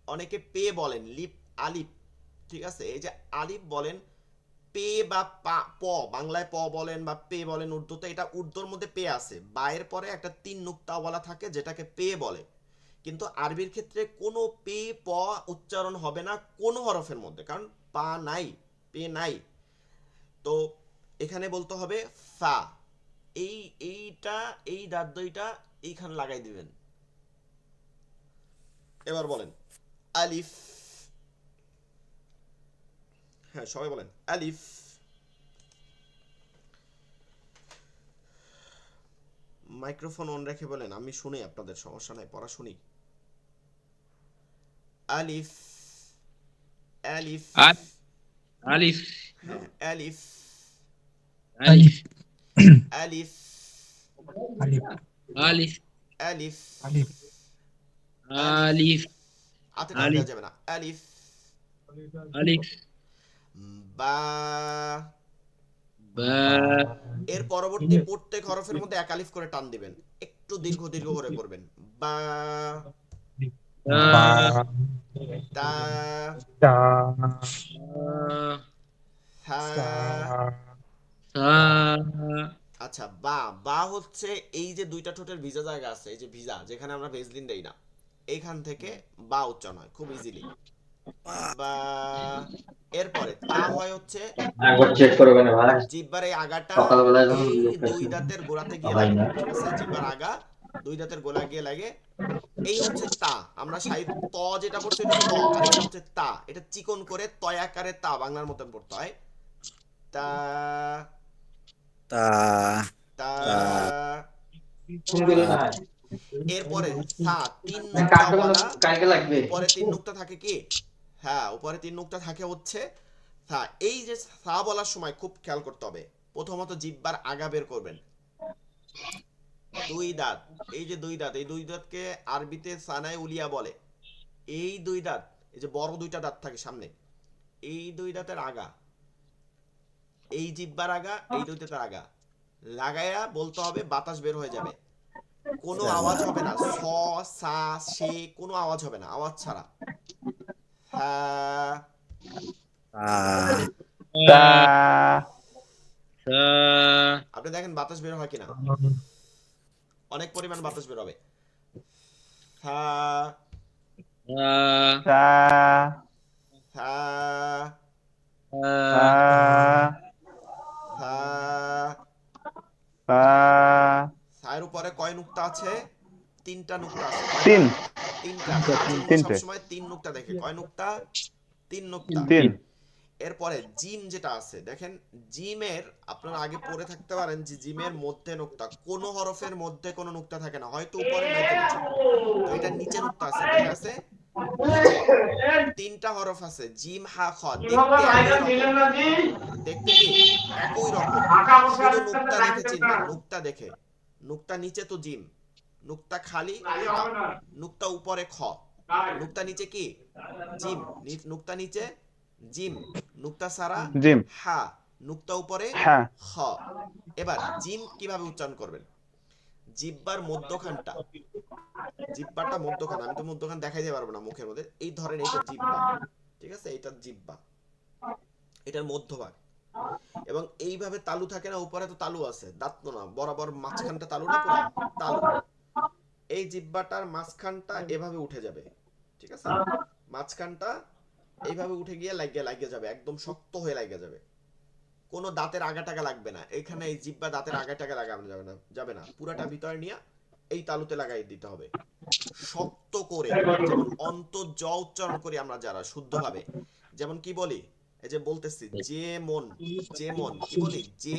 অনেকে পে বলেন লিপ আলিফ ঠিক আছে এই যে আলিফ বলেন পে বা প বাংলায় প বলেন বা পে বলেন উর্দুতে এটা উর্দুর মধ্যে পে আছে বায়ের পরে একটা তিন নুক্তা বলা থাকে যেটাকে পে বলে কিন্তু আরবির ক্ষেত্রে কোনো পে প উচ্চারণ হবে না কোনো হরফের মধ্যে কারণ পা নাই পে নাই তো এখানে বলতে হবে ফা এইটা এই দাঁত দুইটা এইখানে লাগাই দিবেন এবার বলেন আলিফ হ্যাঁ সবাই বলেন আলিফ মাইক্রোফোন অন রেখে বলেন আমি শুনি আপনাদের সমস্যা নাই পড়া শুনি আলিফ আলিফ আলিফ হ্যাঁ, আলিফ আলিফ আলিফ আলিফ আলিফ আলিফ আতে টান দেওয়া যাবে না আলিফ আলিফ বা বা এর পরবর্তী প্রত্যেক হরফের মধ্যে এক আলিফ করে টান দিবেন একটু দীর্ঘ দীর্ঘ করে পড়বেন বা তা হা আচ্ছা বা বা হচ্ছে এই যে দুইটা ঠোঁটের ভিজা জায়গা আছে এই যে ভিজা যেখানে আমরা ভেজলিন দেই না এইখান থেকে বা উচ্চারণ হয় খুব ইজিলি বা এরপরে তা হয় হচ্ছে একবার চেক করবেন ভাই জিহ্বার এই আগাটা সকালবেলা যখন এই লোকটা দুই দাঁতের গোড়াতে গিয়ে হয় লাগে না ঠিক আছে জিহ্বার আগা দুই দাঁতের গোলা গিয়ে লাগে। এই হচ্ছে তা। আমরা সাহিত্য ত যেটা পড়ছি এটা ত, আর এটা হচ্ছে তা। এটা চিকন করে তয় আকারে তা বাংলার মতন পড়তে হয়। তা তা তা তা এরপরে সা, তিন নুক্তা ওয়ালা। উপরে তিন নুক্তা থাকে কি? হ্যাঁ, উপরে তিন নুক্তা থাকে হচ্ছে সা। এই যে সা বলার সময় খুব খেয়াল করতে হবে। প্রথমত জিহ্বার আগা বের করবেন। দুই দাঁত, এই যে দুই দাঁত, এই দুই দাঁতকে আরবিতে সানায় উলিয়া বলে। এই দুই দাঁত, এই যে বড় দুইটা দাঁত থাকে সামনে, এই দুই দাঁতের আগা, এই জিহ্বার আগা, এই দুই দাঁতের আগা লাগায়া বলতে হবে, বাতাস বের হয়ে যাবে। কোনো আওয়াজ হবে না, স সা সে কোনো আওয়াজ হবে না, আওয়াজ ছাড়া। হ্যাঁ, তা তা আপনি দেখেন বাতাস বের হয় কিনা, অনেক পরিমাণ বাতাস বের হবে। হ্যাঁ তা হ্যাঁ তা হ্যাঁ। তা সায়ের উপরে কয় নুক্তা আছে? তিনটা নুক্তা আছে। তিন কয়টা? তিনটা। সা চিহ্ন তিনটে সবসময় তিন নুক্তা দেখে। কয় নুক্তা? তিন নুক্তা। তিন এরপরে জিম যেটা আছে দেখেন, জিমের আপনারা আগে পড়ে থাকতে পারেন যে জিমের মধ্যে নুক্তা, কোন হরফের মধ্যে কোনো নুক্তা থাকে না, হয়তো উপরে নয়তো নিচে। তো এটা নিচে নুক্তা আছে, কোথায় আছে? নিচে। তিনটা হরফ আছে, জিম হা খ, দেখতে একই রকম। দেখতে কি একই রকম, শুধু নুক্তা দেখে চিনবেন, নুক্তা দেখে। নুক্তা নিচে তো জিম, নুক্তা খালি হা, নুক্তা উপরে খ, নুক্তা নিচে কি? জিম। নুক্তা নিচে জিম, নুক্তা সারা জিম হা, নুক্তা উপরে হ্যাঁ খ। এবার জিম কিভাবে উচ্চারণ করবেন? জিব্বার মধ্যখানটা, জিব্বাটা মধ্যখান, আমি তো মধ্যখান দেখাইতে পারবো না মুখের মধ্যে, এই ধরেন এইটা জিব্বা, ঠিক আছে, এইটা জিব্বা, এটার মধ্যভাগ। এবং এইভাবে তালু থাকে না, উপরে তো তালু আছে, দাঁত তো না, বরাবর মাঝখানটা তালু না, পুরা তালু। এই জিব্বাটার মাঝখানটা এভাবে উঠে যাবে, ঠিক আছে, মাঝখানটা এইভাবে উঠে গিয়ে লাগিয়ে যাবে, একদম শক্ত হয়ে লাগিয়ে যাবে। কোনো দাঁতের আগা টাকা লাগবে না এখানে, এই জিব্বা দাঁতের আগা টাকা লাগানো যাবে না, পুরাটা ভিতরে নিয়ে এই তালুতে লাগাই দিতে হবে শক্ত করে। যেমন অন্ত জ উচ্চারণ করি আমরা যারা শুদ্ধভাবে, যেমন কি বলি, এই যে বলতেছি যে মন, যে মন কি বলি, যে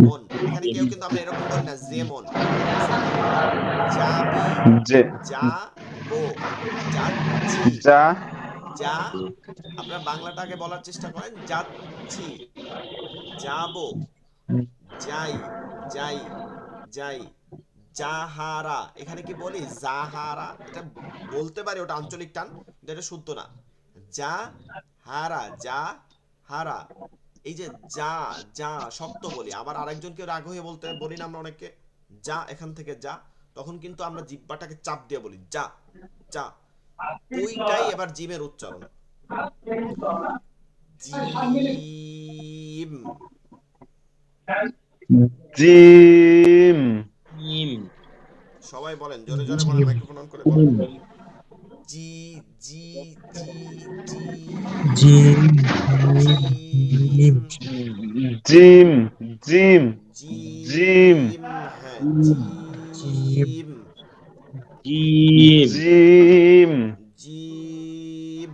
মন। এখানে কেউ কিন্তু আমরা এরকম বলি না যে মন, আছে না? যাবি, যে যাবো, যাচ্ছি, যা যা, আপনার বাংলাটাকে বলার চেষ্টা করেন, যাচ্ছি, যাবো, যাই, যাই, যাই, যাহারা। এখানে কি বলি যাহারা, এটা বলতে পারি, ওটা আঞ্চলিক টান, কিন্তু এটা শুদ্ধ না। যা হারা, যা হারা। এই যে যা, যা শক্ত বলি, আবার আরেকজনকে রাগ হয়ে বলতে বলি না আমরা অনেককে, যা এখান থেকে যা, তখন কিন্তু আমরা জিহ্বাটাকে চাপ দিয়ে বলি যা, যা। ওইটাই এবার জিমের উচ্চারণ, জিম। জিম সবাই বলেন, জোরে জোরে বলেন, মাইক্রোফোন অন করে বলেন। জি জি জি জি জিম, জিম জিম জিম জিম, হ্যাঁ জিম, জিম জিম জিম।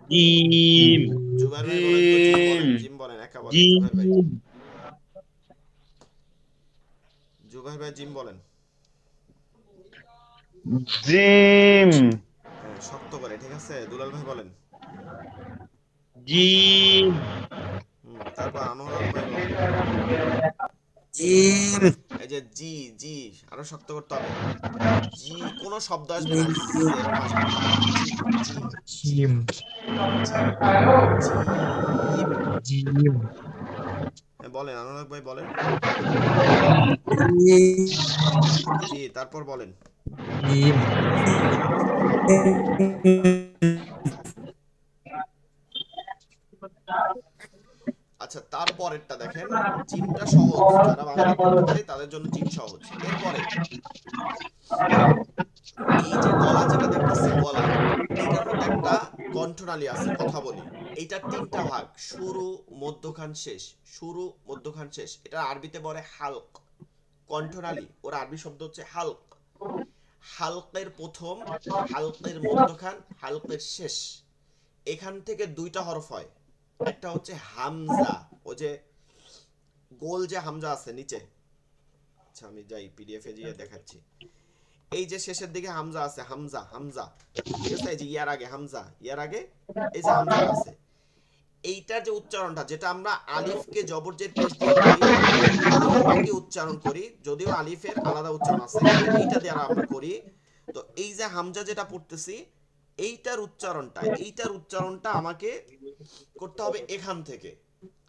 জিম জুবাইর ভাই বলেন তো, জিম বলেন, জিম বলেন, একা বলেন, জুবাইর ভাই, জিম জুবাইর ভাই জিম বলেন। জিম হ্যাঁ, শক্ত করে, ঠিক আছে। দুলাল ভাই বলেন। জিম তারপর আনোয়ার হক ভাই বলেন। জিম এই যে জি, জি আরো শক্ত করতে হবে। জি, কোনো শব্দ আসবে না, এরকম আসবে, জি, জি, জি, জি, জিম। জিম হ্যাঁ বলেন, আনোয়ার হক ভাই বলেন। জি, তারপর বলেন। জিম মুস্তাফা বলেন। আচ্ছা, তারপরেরটা দেখেন, জিমটা সহজ, যারা বাংলা পড়তে পারে তাদের জন্য জিম সহজ। এরপরে এই যে গলা যেটা দেখতেছি, গলা, এইটার মধ্যে একটা কণ্ঠনালী আছে, কথা বলি। এইটার তিনটা ভাগ, শুরু, মধ্যখান, শেষ। শুরু, মধ্যখান, শেষ। এটা আরবিতে বলে হালক। কণ্ঠনালী, ওর আরবি শব্দ হচ্ছে হালক। হালকের প্রথম, হালকের মধ্যখান, হালকের শেষ, এখান থেকে দুইটা হরফ হয়। একটা হচ্ছে হামজা, ও যে গোল যে হামজা আছে নিচে, আচ্ছা আমি যাই পিডিএফ এ গিয়ে দেখাচ্ছি। এই যে শেষের দিকে হামজা আছে, হামজা হামজা, ঠিক আছে, এই যে ইয়ার আগে হামজা, ইয়ার আগে এই যে হামজাটা আছে, এইটার যে উচ্চারণটা, যেটা আমরা আলিফকে জবরজের পেশ দিয়ে করি, ওই একই উচ্চারণ করি, যদিও আলিফের আলাদা উচ্চারণ আছে, কিন্তু এইটা দিয়ে আমরা করি। তো এই যে হামজা যেটা পড়তেছি, এইটার উচ্চারণটা আমাকে করতে হবে এখান থেকে।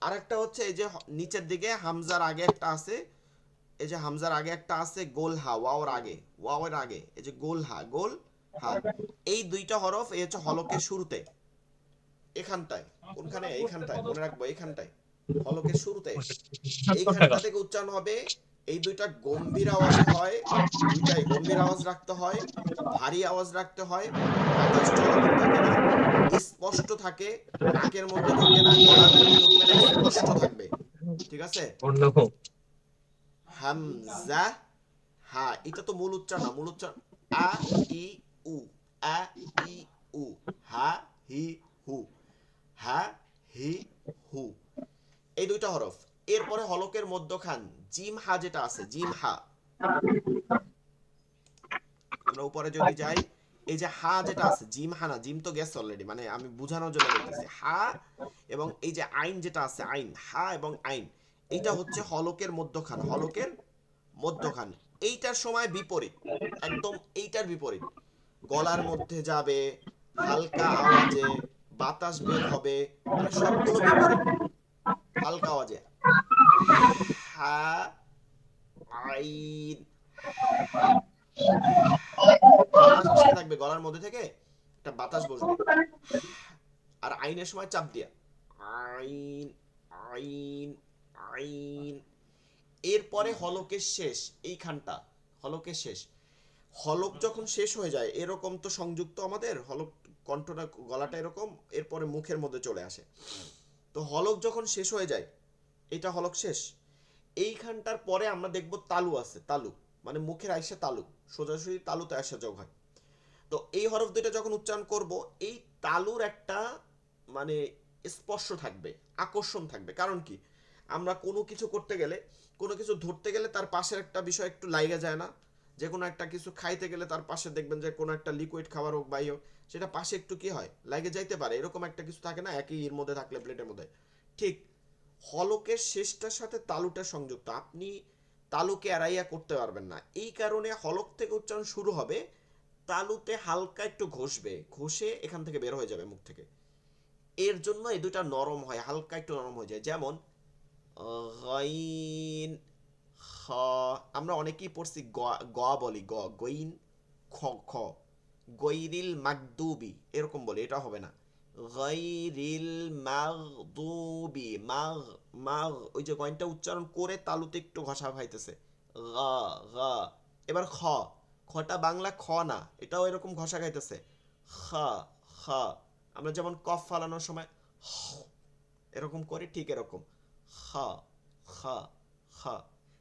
আরেকটা হচ্ছে এই যে নিচের দিকে হামজার আগে একটা আছে, এই যে হামজার আগে একটা আছে গোল হা, ওয়াওর আগে, ওয়াওয়ের আগে এই যে গোল হা, গোল হা, এই দুইটা হরফ এই হচ্ছে হলকের শুরুতে, এখানটায়, কোনখানে, এইখানটায় মনে রাখবো, এইখানটায় হলকের শুরুতে, এইখানটা থেকে উচ্চারণ হবে। এই দুইটা গম্ভীর আওয়াজে হয়, দুইটাই গম্ভীর আওয়াজ রাখতে হয়, ভারী আওয়াজ রাখতে হয়, বাতাস চলমান থাকে না, স্পষ্ট থাকে, নাকের মধ্যে ঢোকে না, গলার মধ্যে ঢুকবে না, স্পষ্ট থাকবে, ঠিক আছে। হামজা, হা, এটা তো মূল উচ্চারণ না, মূল উচ্চারণ আ ই উ, আ ই উ, হা হি হু, হা হি হু, এই দুইটা হরফ। এরপরে হলকের মধ্যখান জিম হা যেটা আছে, জিম হা, আমরা উপরে যদি যাই, এই যে হা যেটা আছে, জিম হা না, জিম তো গেছে অলরেডি, মানে আমি বুঝানোর জন্য বলতেছি, হা এবং এই যে আইন যেটা আছে, আইন, হা এবং আইন, এইটা হচ্ছে হলকের মধ্যখান, হলকের মধ্যখান। এইটার সময় বিপরীত, একদম এইটার বিপরীত, গলার মধ্যে যাবে, হালকা আওয়াজে বাতাস বের হবে, মানে সবগুলো বিপরীত, হালকা আওয়াজে, হা, আইন, বাতাস আসতে থাকবে গলার মধ্যে থেকে, একটা বাতাস বসবে, আর আইনের সময় চাপ দিয়া, আইন, আইন, আইন। এরপরে হলকের শেষ, এইখানটা হলকের শেষ, হলক যখন শেষ হয়ে যায়, এরকম তো সংযুক্ত আমাদের হলক, কণ্ঠটা গলাটা এরকম, এরপরে মুখের মধ্যে চলে আসে। তো হলক যখন শেষ হয়ে যায়, এটা হলক শেষ, এইখানটার পরে আমরা দেখব তালু আছে, তালু মানে মুখের আইসা তালু, সোজাসুজি তালুতে আসা যোগ হয়। তো এই হরফ দুইটা যখন উচ্চারণ করব, এই তালুর একটা মানে স্পর্শ থাকবে, আকর্ষণ থাকবে। কারণ কি, আমরা কোনো কিছু করতে গেলে, কোনো কিছু ধরতে গেলে তার পাশের একটা বিষয় একটু লাইগা যায় না, যে কোনো একটা কিছু খাইতে গেলে তার পাশে দেখবেন যে কোনো একটা লিকুইড খাবার হোক বাই হোক, সেটা পাশে একটু কি হয়, লাগে যাইতে পারে, এরকম একটা কিছু থাকে না একই এর মধ্যে থাকলে, প্লেটের মধ্যে। ঠিক হলকের শেষটার সাথে তালুটা সংযুক্ত, আপনি তালুকে এড়াইয়া করতে পারবেন না, এই কারণে হলক থেকে উচ্চারণ শুরু হবে, তালুতে হালকা একটু ঘষবে, ঘষে এখান থেকে বের হয়ে যাবে মুখ থেকে, এর জন্য এই দুইটা নরম হয়, হালকা একটু নরম হয়ে যায়। যেমন গাইন, খ, আমরা অনেকেই পড়ছি গ, গ বলি, গ, গইন, খ, খ, গৈরিল মাগদুবি এরকম বলি, এটা হবে না, গাইরিল মাগদুবি, মাগ, মাগ, ওই যে গইনটা উচ্চারণ করে তালুতে একটু ঘষা খাইতেছে, গা, গা। এবার খ, খটা বাংলা খ না, এটাও এরকম ঘষা খাইতেছে, খা, খা, আমরা যেমন কফ ফালানোর সময় এরকম করি, ঠিক এরকম, খা, খা, খা।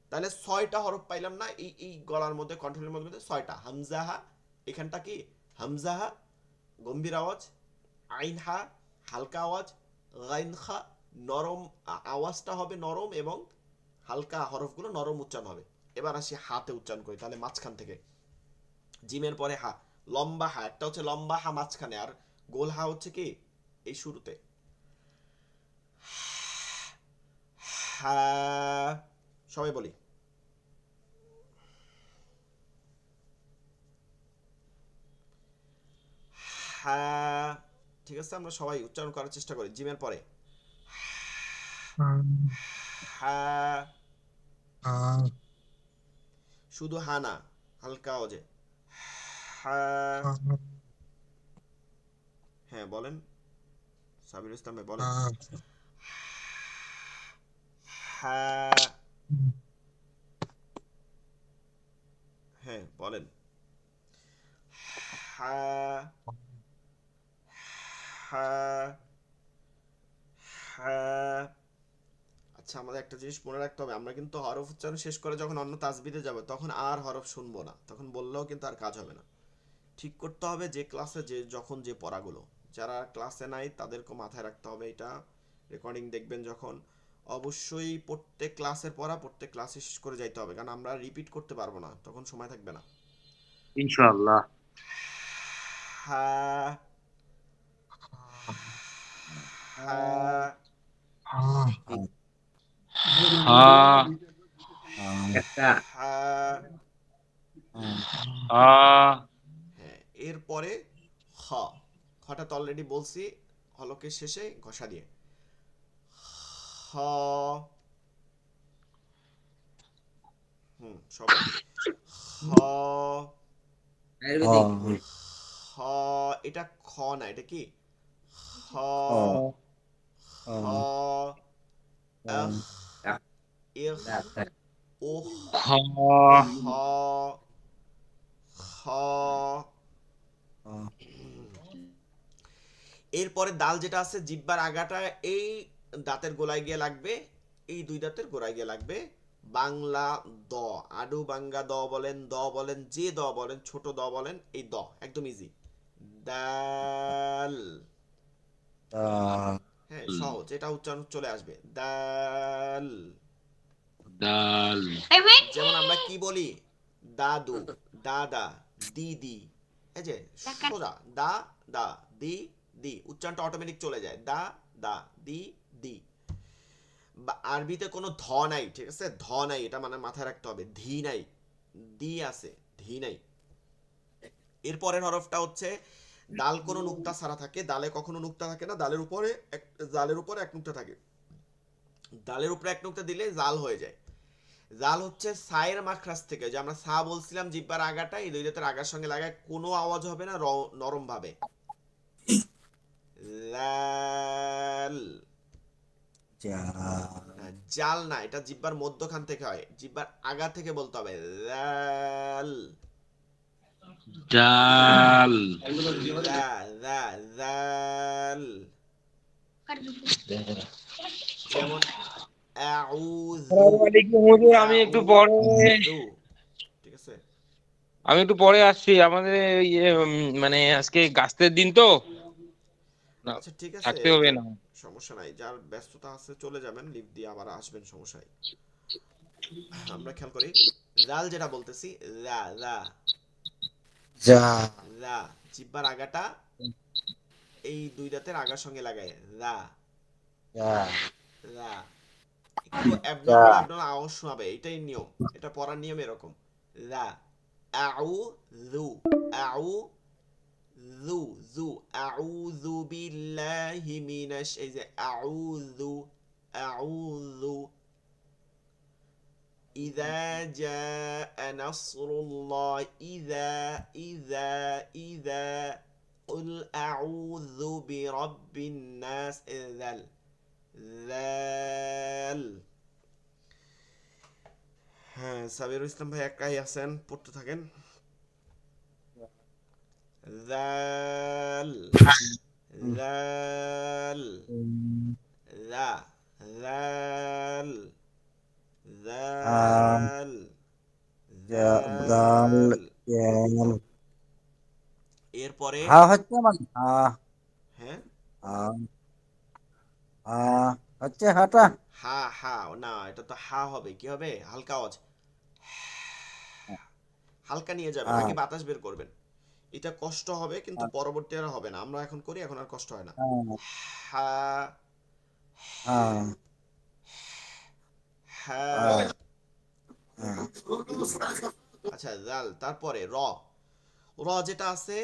তাহলে 6টা হরফ পাইলাম না এই গলার মধ্যে, কণ্ঠের মধ্যে 6টা, হামজাহা, এখানটা কি হামজাহা গম্ভীর আওয়াজ, আইন হা হালকা আওয়াজ, গাইন খা নরম, আওয়াজটা হবে নরম এবং হালকা, হরফগুলো নরম উচ্চারণ হবে। এবার আসি হাতে উচ্চারণ করি, তাহলে মাঝখান থেকে, জিমের পরে হা, লম্বা হা, একটা হচ্ছে লম্বা হা মাঝখানে, আর গোল হা হচ্ছে কি এই শুরুতে, হা, সবাই বলি, হা, ঠিক আছে, আমরা সবাই উচ্চারণ করার চেষ্টা করি, জিমের পরে হা, শুধু হা না, হালকা আওয়াজে, হা, হ্যাঁ বলেন, সাবির ইসলাম ভাই বলেন, হা, হ্যাঁ বলেন, হা, হা, হা, আচ্ছা, আমাদের একটা জিনিস মনে রাখতে হবে, আমরা কিন্তু হরফ উচ্চারণ শেষ করে যখন অন্য তাসবিদে যাব তখন আর হরফ শুনবো না, তখন বললেও কিন্তু আর কাজ হবে না। ঠিক করতে হবে যে ক্লাসে যে যখন যে পড়াগুলো, যারা ক্লাসে নাই তাদেরকে মাথায় রাখতে হবে এটা। রেকর্ডিং দেখবেন যখন, অবশ্যই প্রত্যেক ক্লাসের পড়া প্রত্যেক ক্লাসে শেষ করে যাইতে হবে, কারণ আমরা রিপিট করতে পারবো না, তখন সময় থাকবে না। ইনশাআল্লাহ। হ্যাঁ, হ্যাঁ, হা একটা হ্যাঁ, হা হ্যাঁ। এরপরে খ, খটা তো অলরেডি বলছি, হলকের শেষে ঘষা দিয়ে হ। সবাই হ, আয়ুর্বেদিক হ। এটা খ না, এটা কি হ, হ, আহ, ইহ, উহ, খা হ, খ। এরপরে দাল যেটা আছে জিব্বার আগাটা এই দাঁতের গোড়ায় গিয়ে লাগবে, এই দুই দাঁতের গোড়ায় গিয়ে লাগবে। বাংলা দ, আডু বাঙ্গা দ বলেন, দ বলেন, যে দ বলেন, ছোট দ বলেন, এই দ একদম ইজি। দাল, হ্যাঁ সহজ, এটা উচ্চারণ চলে আসবে দাল। দাল যেমন আমরা কি বলি, দাদু, দাদা, দিদি, এই যে সোজা দা, দা, দি, দি, উচ্চারণটা অটোমেটিক চলে যায়, দা, দা, দি, দি। আরবিতে কোনো ধ নাই, ঠিক আছে, ধ নাই, এটা মানে মাথায় রাখতে হবে, ধি নাই, দি আছে, ধি নাই। এরপরের হরফটা হচ্ছে দাল, কোনো নুক্তা ছাড়া থাকে, দালে কখনো নুক্তা থাকে না, দালের উপরে এক নুক্তা থাকে, দালের উপরে এক নুক্তা দিলে জাল হয়ে যায়। জাল হচ্ছে সায়ের মাখরাজ থেকে, যে আমরা সা বলছিলাম জিব্বার আগাটা, এই দুই দাঁতের আগার সঙ্গে লাগায়, কোনো আওয়াজ হবে না, নরম ভাবে লাল। জাল না, এটা জিব্বার মধ্যখান থেকে হয়, জিব্বার আগা থেকে বলতে হবে লাল। ডাল দা, দা, জাল। যেমন আউযু, আসসালামু আলাইকুম হুজুর, আমি একটু পরে আউযু, ঠিক আছে। আসছি। আমাদের ইয়ে মানে আজকে গাছের দিন তো, না আচ্ছা ঠিক আছে, থাকতে এই হবে যে না। সমস্যা নাই, যার ব্যস্ততা আছে চলে যাবেন, লিভ দিয়ে আবার আসবেন, সমস্যা নাই। আমরা খেয়াল করি, জাল যেটা বলতেছি, লা লা লা, জিব্বার আগাটা এই দুই দাঁতের আগার সঙ্গে লাগায় লা লা। একটু অ্যাবনর্মাল অ্যাবনর্মাল আওয়াজ শোনাবে, এটাই নিয়ম, এটা পড়ার নিয়ম এরকম। লা, আউ, যু, আউ, যু, যু, আউযু বিল্লাহি মিনাশ, এই যে আউযু, আউযু। إذا جاء نصر الله، إذا قل أعوذ برب الناس، ذال। হ্যাঁ, সাবিরুল ইসলাম ভাই একাই আছেন, পড়তে থাকেন। ذال، ذال، ذا، ذال، ذال، ذال। এরপরে হা হচ্ছে মানে হ্যাঁ, হচ্ছে হাটা। হা, হা না, এটা তো হা হবে, কি হবে, হালকা আওয়াজ, হালকা নিয়ে যাবেন, নাকি বাতাস বের করবেন, এটা কষ্ট হবে কিন্তু পরবর্তী আর হবে না, আমরা এখন করি, এখন আর কষ্ট হয় না। হা, হা। আচ্ছা জাল, তারপরে র, র যেটা আছে,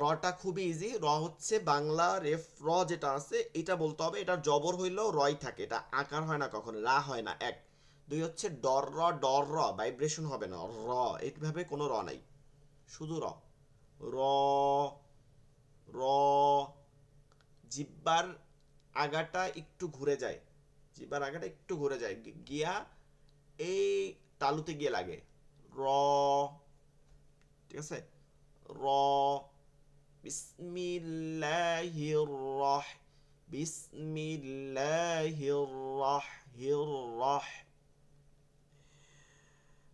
রটা খুবই ইজি, র হচ্ছে বাংলা রেফ, র যেটা আছে এটা বলতে হবে, এটা জবর হইলেও রই থাকে, এটা আকার হয় না কখনো, রা হয় না, এক। দুই হচ্ছে ডর র, ডর র ভাইব্রেশন হবে না, র এইভাবে কোনো র নাই, শুধু র, র, র। জিব্বার আগাটা একটু ঘুরে যায়, জিব্বার আগাটা একটু ঘুরে যায়, গিয়া এই তালুতে গিয়ে লাগে, র, ঠিক আছে, র। বিসমিল্লাহির রহ, বিসমিল্লাহির রাহ।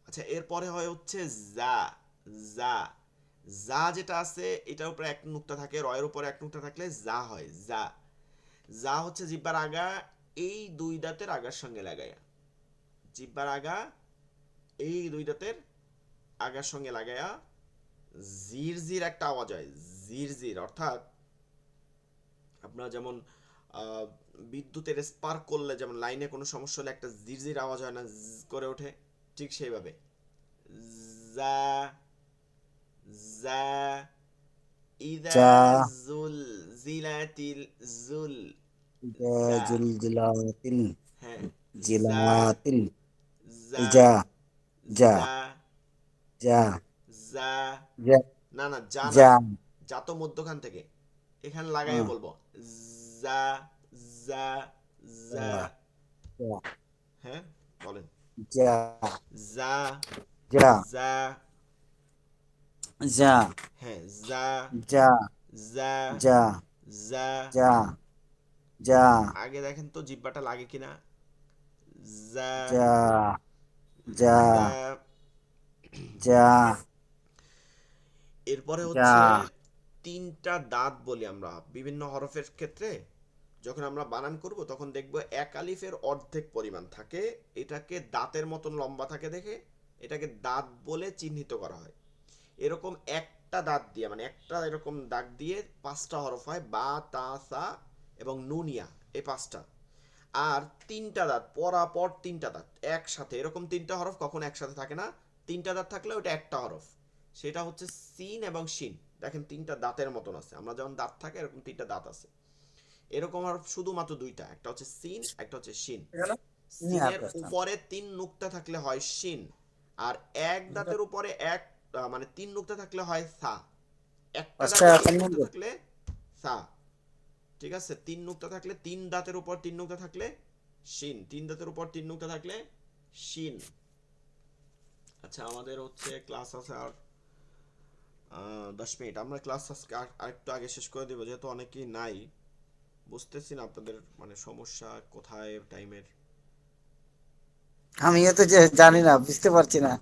আচ্ছা, এরপরে হয় হচ্ছে জা। জা জা যেটা আছে এটার উপরে এক নুক্তা থাকে, রয়ের উপরে এক নুক্তা থাকলে জা হয়। জা জা হচ্ছে জিহ্বার আগা এই দুই দাঁতের আগার সঙ্গে লাগায়া। জিহ্বার আগা এই দুই দাঁতের আগার সঙ্গে লাগায়া জির জির একটা আওয়াজ হয়। জির জির অর্থাৎ আপনার যেমন আহ, বিদ্যুতের স্পার্ক করলে যেমন লাইনে কোনো সমস্যা হলে একটা জির জির আওয়াজ হয় না, জ করে ওঠে, ঠিক সেইভাবে জা জা। ইদা যা জুলজিলাতিল জুল জা। জুলজিলাতিল হ্যাঁ, জা জিলাতিল জা যা যা জা যা জা। যা না না, যা না, যা যা তো মধ্যখান থেকে এখানে লাগাই হ্যাঁ, বলবো জা জা জা। যা হ্যাঁ, বলেন যা জা যা জা। যা হ্যাঁ, জা যা জা যা জা। যা যা আগে দেখেন তো জিব্বাটা লাগে কিনা। জা যা যা জা। যা এরপরে যা হচ্ছে তিনটা দাঁত বলি আমরা বিভিন্ন হরফের ক্ষেত্রে। যখন আমরা বানান করব তখন দেখব এক আলিফের অর্ধেক পরিমাণ থাকে, এটাকে দাঁতের মতন লম্বা থাকে দেখে এটাকে দাঁত বলে চিহ্নিত করা হয়। এরকম একটা দাঁত দিয়ে মানে একটা এরকম দাগ দিয়ে পাঁচটা হরফ হয়, বা তা সা এবং নুনিয়া, এই পাঁচটা। আর তিনটা দাঁত পরাপর, তিনটা দাঁত একসাথে, এরকম তিনটা হরফ কখনো একসাথে থাকে না। তিনটা দাঁত থাকলে ওটা একটা হরফ, সেটা হচ্ছে সিন এবং শিন। দেখেন তিনটা দাঁতের মতন আছে, আমরা যেমন দাঁত থাকে এরকম তিনটা দাঁত আছে। এরকম হরফ শুধুমাত্র দুইটা, একটা হচ্ছে সিন, একটা হচ্ছে শিন। সিনের উপরে তিন নুক্তা থাকলে হয় শিন, আর এক দাঁতের উপরে এক মানে তিন নুক্তা থাকলে হয় সা। একটা পাঁচটা দাঁতে তিন এখন নুক্তা থাকলে সা। ঠিক আছে, তিন নুক্তা থাকলে, তিন দাঁতের উপর তিন নুক্তা থাকলে শিন, তিন দাঁতের উপর তিন নুক্তা থাকলে শিন। আচ্ছা, আমাদের হচ্ছে ক্লাস আছে আর 10 মিনিট। আমরা ক্লাস আজকে আরেকটু আগে শেষ করে দেবো, যেহেতু অনেকেই নাই। বুঝতেছি না আপনাদের মানে সমস্যা কোথায় টাইমের। আমিও তো জানি না, বুঝতে পারছি না।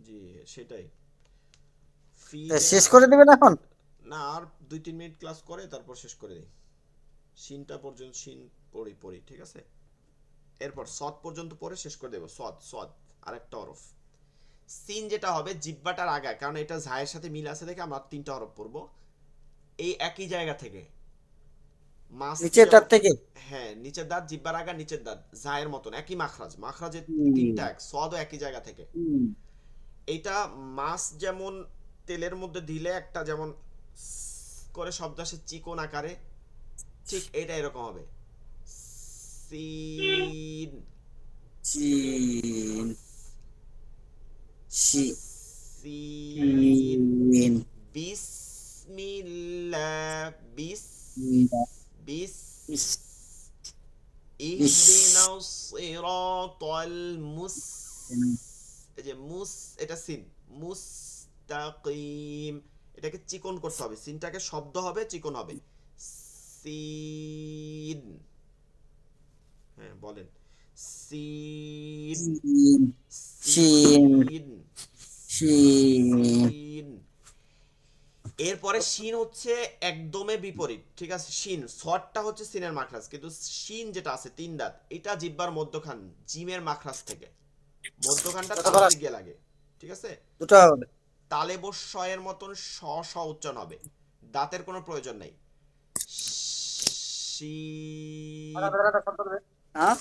জি, সেটাই। তা ফিলে শেষ করে দেবেন এখন? না, আর 2-3 মিনিট ক্লাস করে তারপর শেষ করে দিই। শিনটা পর্যন্ত শিন পড়ি, ঠিক আছে? এরপর সদ পর্যন্ত পড়ে শেষ করে দেবো। সদ সদ আরেকটা হরফ। সিন যেটা হবে জিহ্বাটার আগায়, কারণ এটা ঝায়ের সাথে মিল আছে দেখে আমরা তিনটা হরফ পড়বো এই একই জায়গা থেকে। মাস নিচের দাঁত যেমন, থেকে? হ্যাঁ, নিচের দাঁত, জিহ্বার আগা নিচের দাঁত ঝায়ের মতন একই মাখরাজ, মাখরাজের হুম, তিনটা এক, সদও একই জায়গা থেকে। হুম, এইটা মাছ যেমন তেলের মধ্যে দিলে একটা যেমন করে শব্দ আসে চিকন আকারে, ঠিক এটা এরকম হবে। সিন চিন, শি, সিন। চিন, বিসমিল্লাহ বিস বিস ইস, ইস, ইহদিনাস সিরাতাল এই যে মুস, এটা সিন, মুস্তাকিম। এটাকে চিকন করতে হবে, সিনটাকে শব্দ হবে, চিকন হবে। সিন। হ্যাঁ, বলেন সিন চিন, শিন, সিন শিন, সিন। এরপরে শিন হচ্ছে একদমই বিপরীত, ঠিক আছে? শিন সটটা হচ্ছে সিনের মাখরাজ, কিন্তু শিন যেটা আছে তিন দাঁত, এটা জিহ্বার মধ্যখান জিমের মাখরাজ থেকে মধ্যখানটা তালুতে গিয়ে লাগে, ঠিক আছে? দুটো হবে। তালে বস এর মতন স স উচ্চারণ হবে, দাঁতের কোনো প্রয়োজন নাই। শিন হ্যাঁ,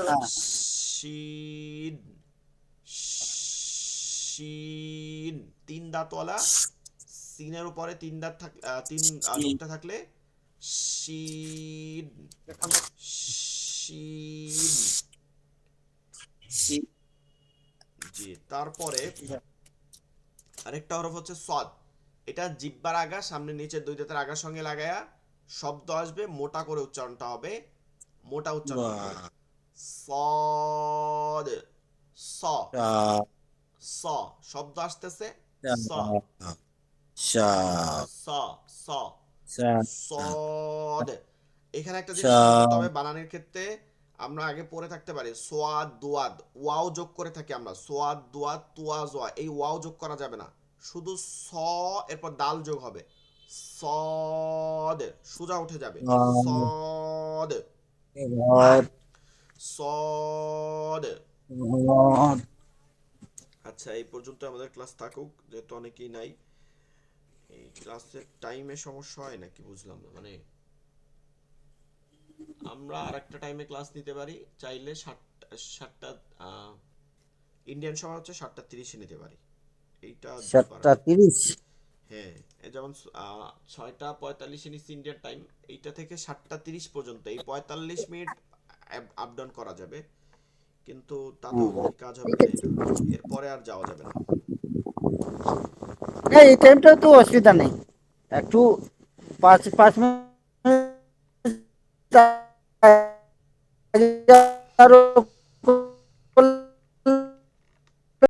হ্যাঁ, শিন শিন। তিন দাঁতওয়ালা সিনের উপরে তিন দাঁত থাকলে, তিন নুক্তা থাকলে শিন শিন। শি, জি, তারপরে আরেকটা হরফ হচ্ছে সদ। এটা জিহ্বার আগা সামনে নিচে দুই দাঁতের আগার সঙ্গে লাগায়া শব্দ আসবে, মোটা করে উচ্চারণটা হবে, মোটা উচ্চারণ করতে হবে। সদ স টা, স শব্দ আসতেছে, টা, স শা, স স শা, সদ এখানে একটা জিনিস আচ্ছা। মনে রাখতে হবে, বানানের ক্ষেত্রে আমরা আগে পড়ে থাকতে পারি সোয়াদ দুয়াদ, ওয়াও যোগ করে থাকি আমরা, সোয়াদ দুয়াদ তুয়া জোয়া, এই ওয়াও যোগ করা যাবে না, শুধু স এরপর দাল যোগ হবে, সদ, সোজা উঠে যাবে, সদ, এবার সদ। এবার আচ্ছা, এই পর্যন্ত আমাদের ক্লাস থাকুক, যেহেতু অনেকেই নাই। এই ক্লাসের টাইমে সমস্যা হয় নাকি বুঝলাম না, মানে আমরা আর একটা টাইমে ক্লাস নিতে পারি চাইলে, 7টা ইন্ডিয়ান সময় হচ্ছে 7:30 নিতে পারি, এইটা দিতে পারেন। 7:30। হ্যাঁ, এই যেমন 6:45 নিচ্ছি ইন্ডিয়ান টাইম, এইটা থেকে 7:30 পর্যন্ত এই 45 মিনিট আপ ডাউন করা যাবে, কিন্তু তাতেও কি কাজ হবে ঠিক না, আছে। এটা এরপরে আর যাওয়া যাবে না। না, এই টাইমটা তো অসুবিধা নেই, একটু 5 মিনিট আরো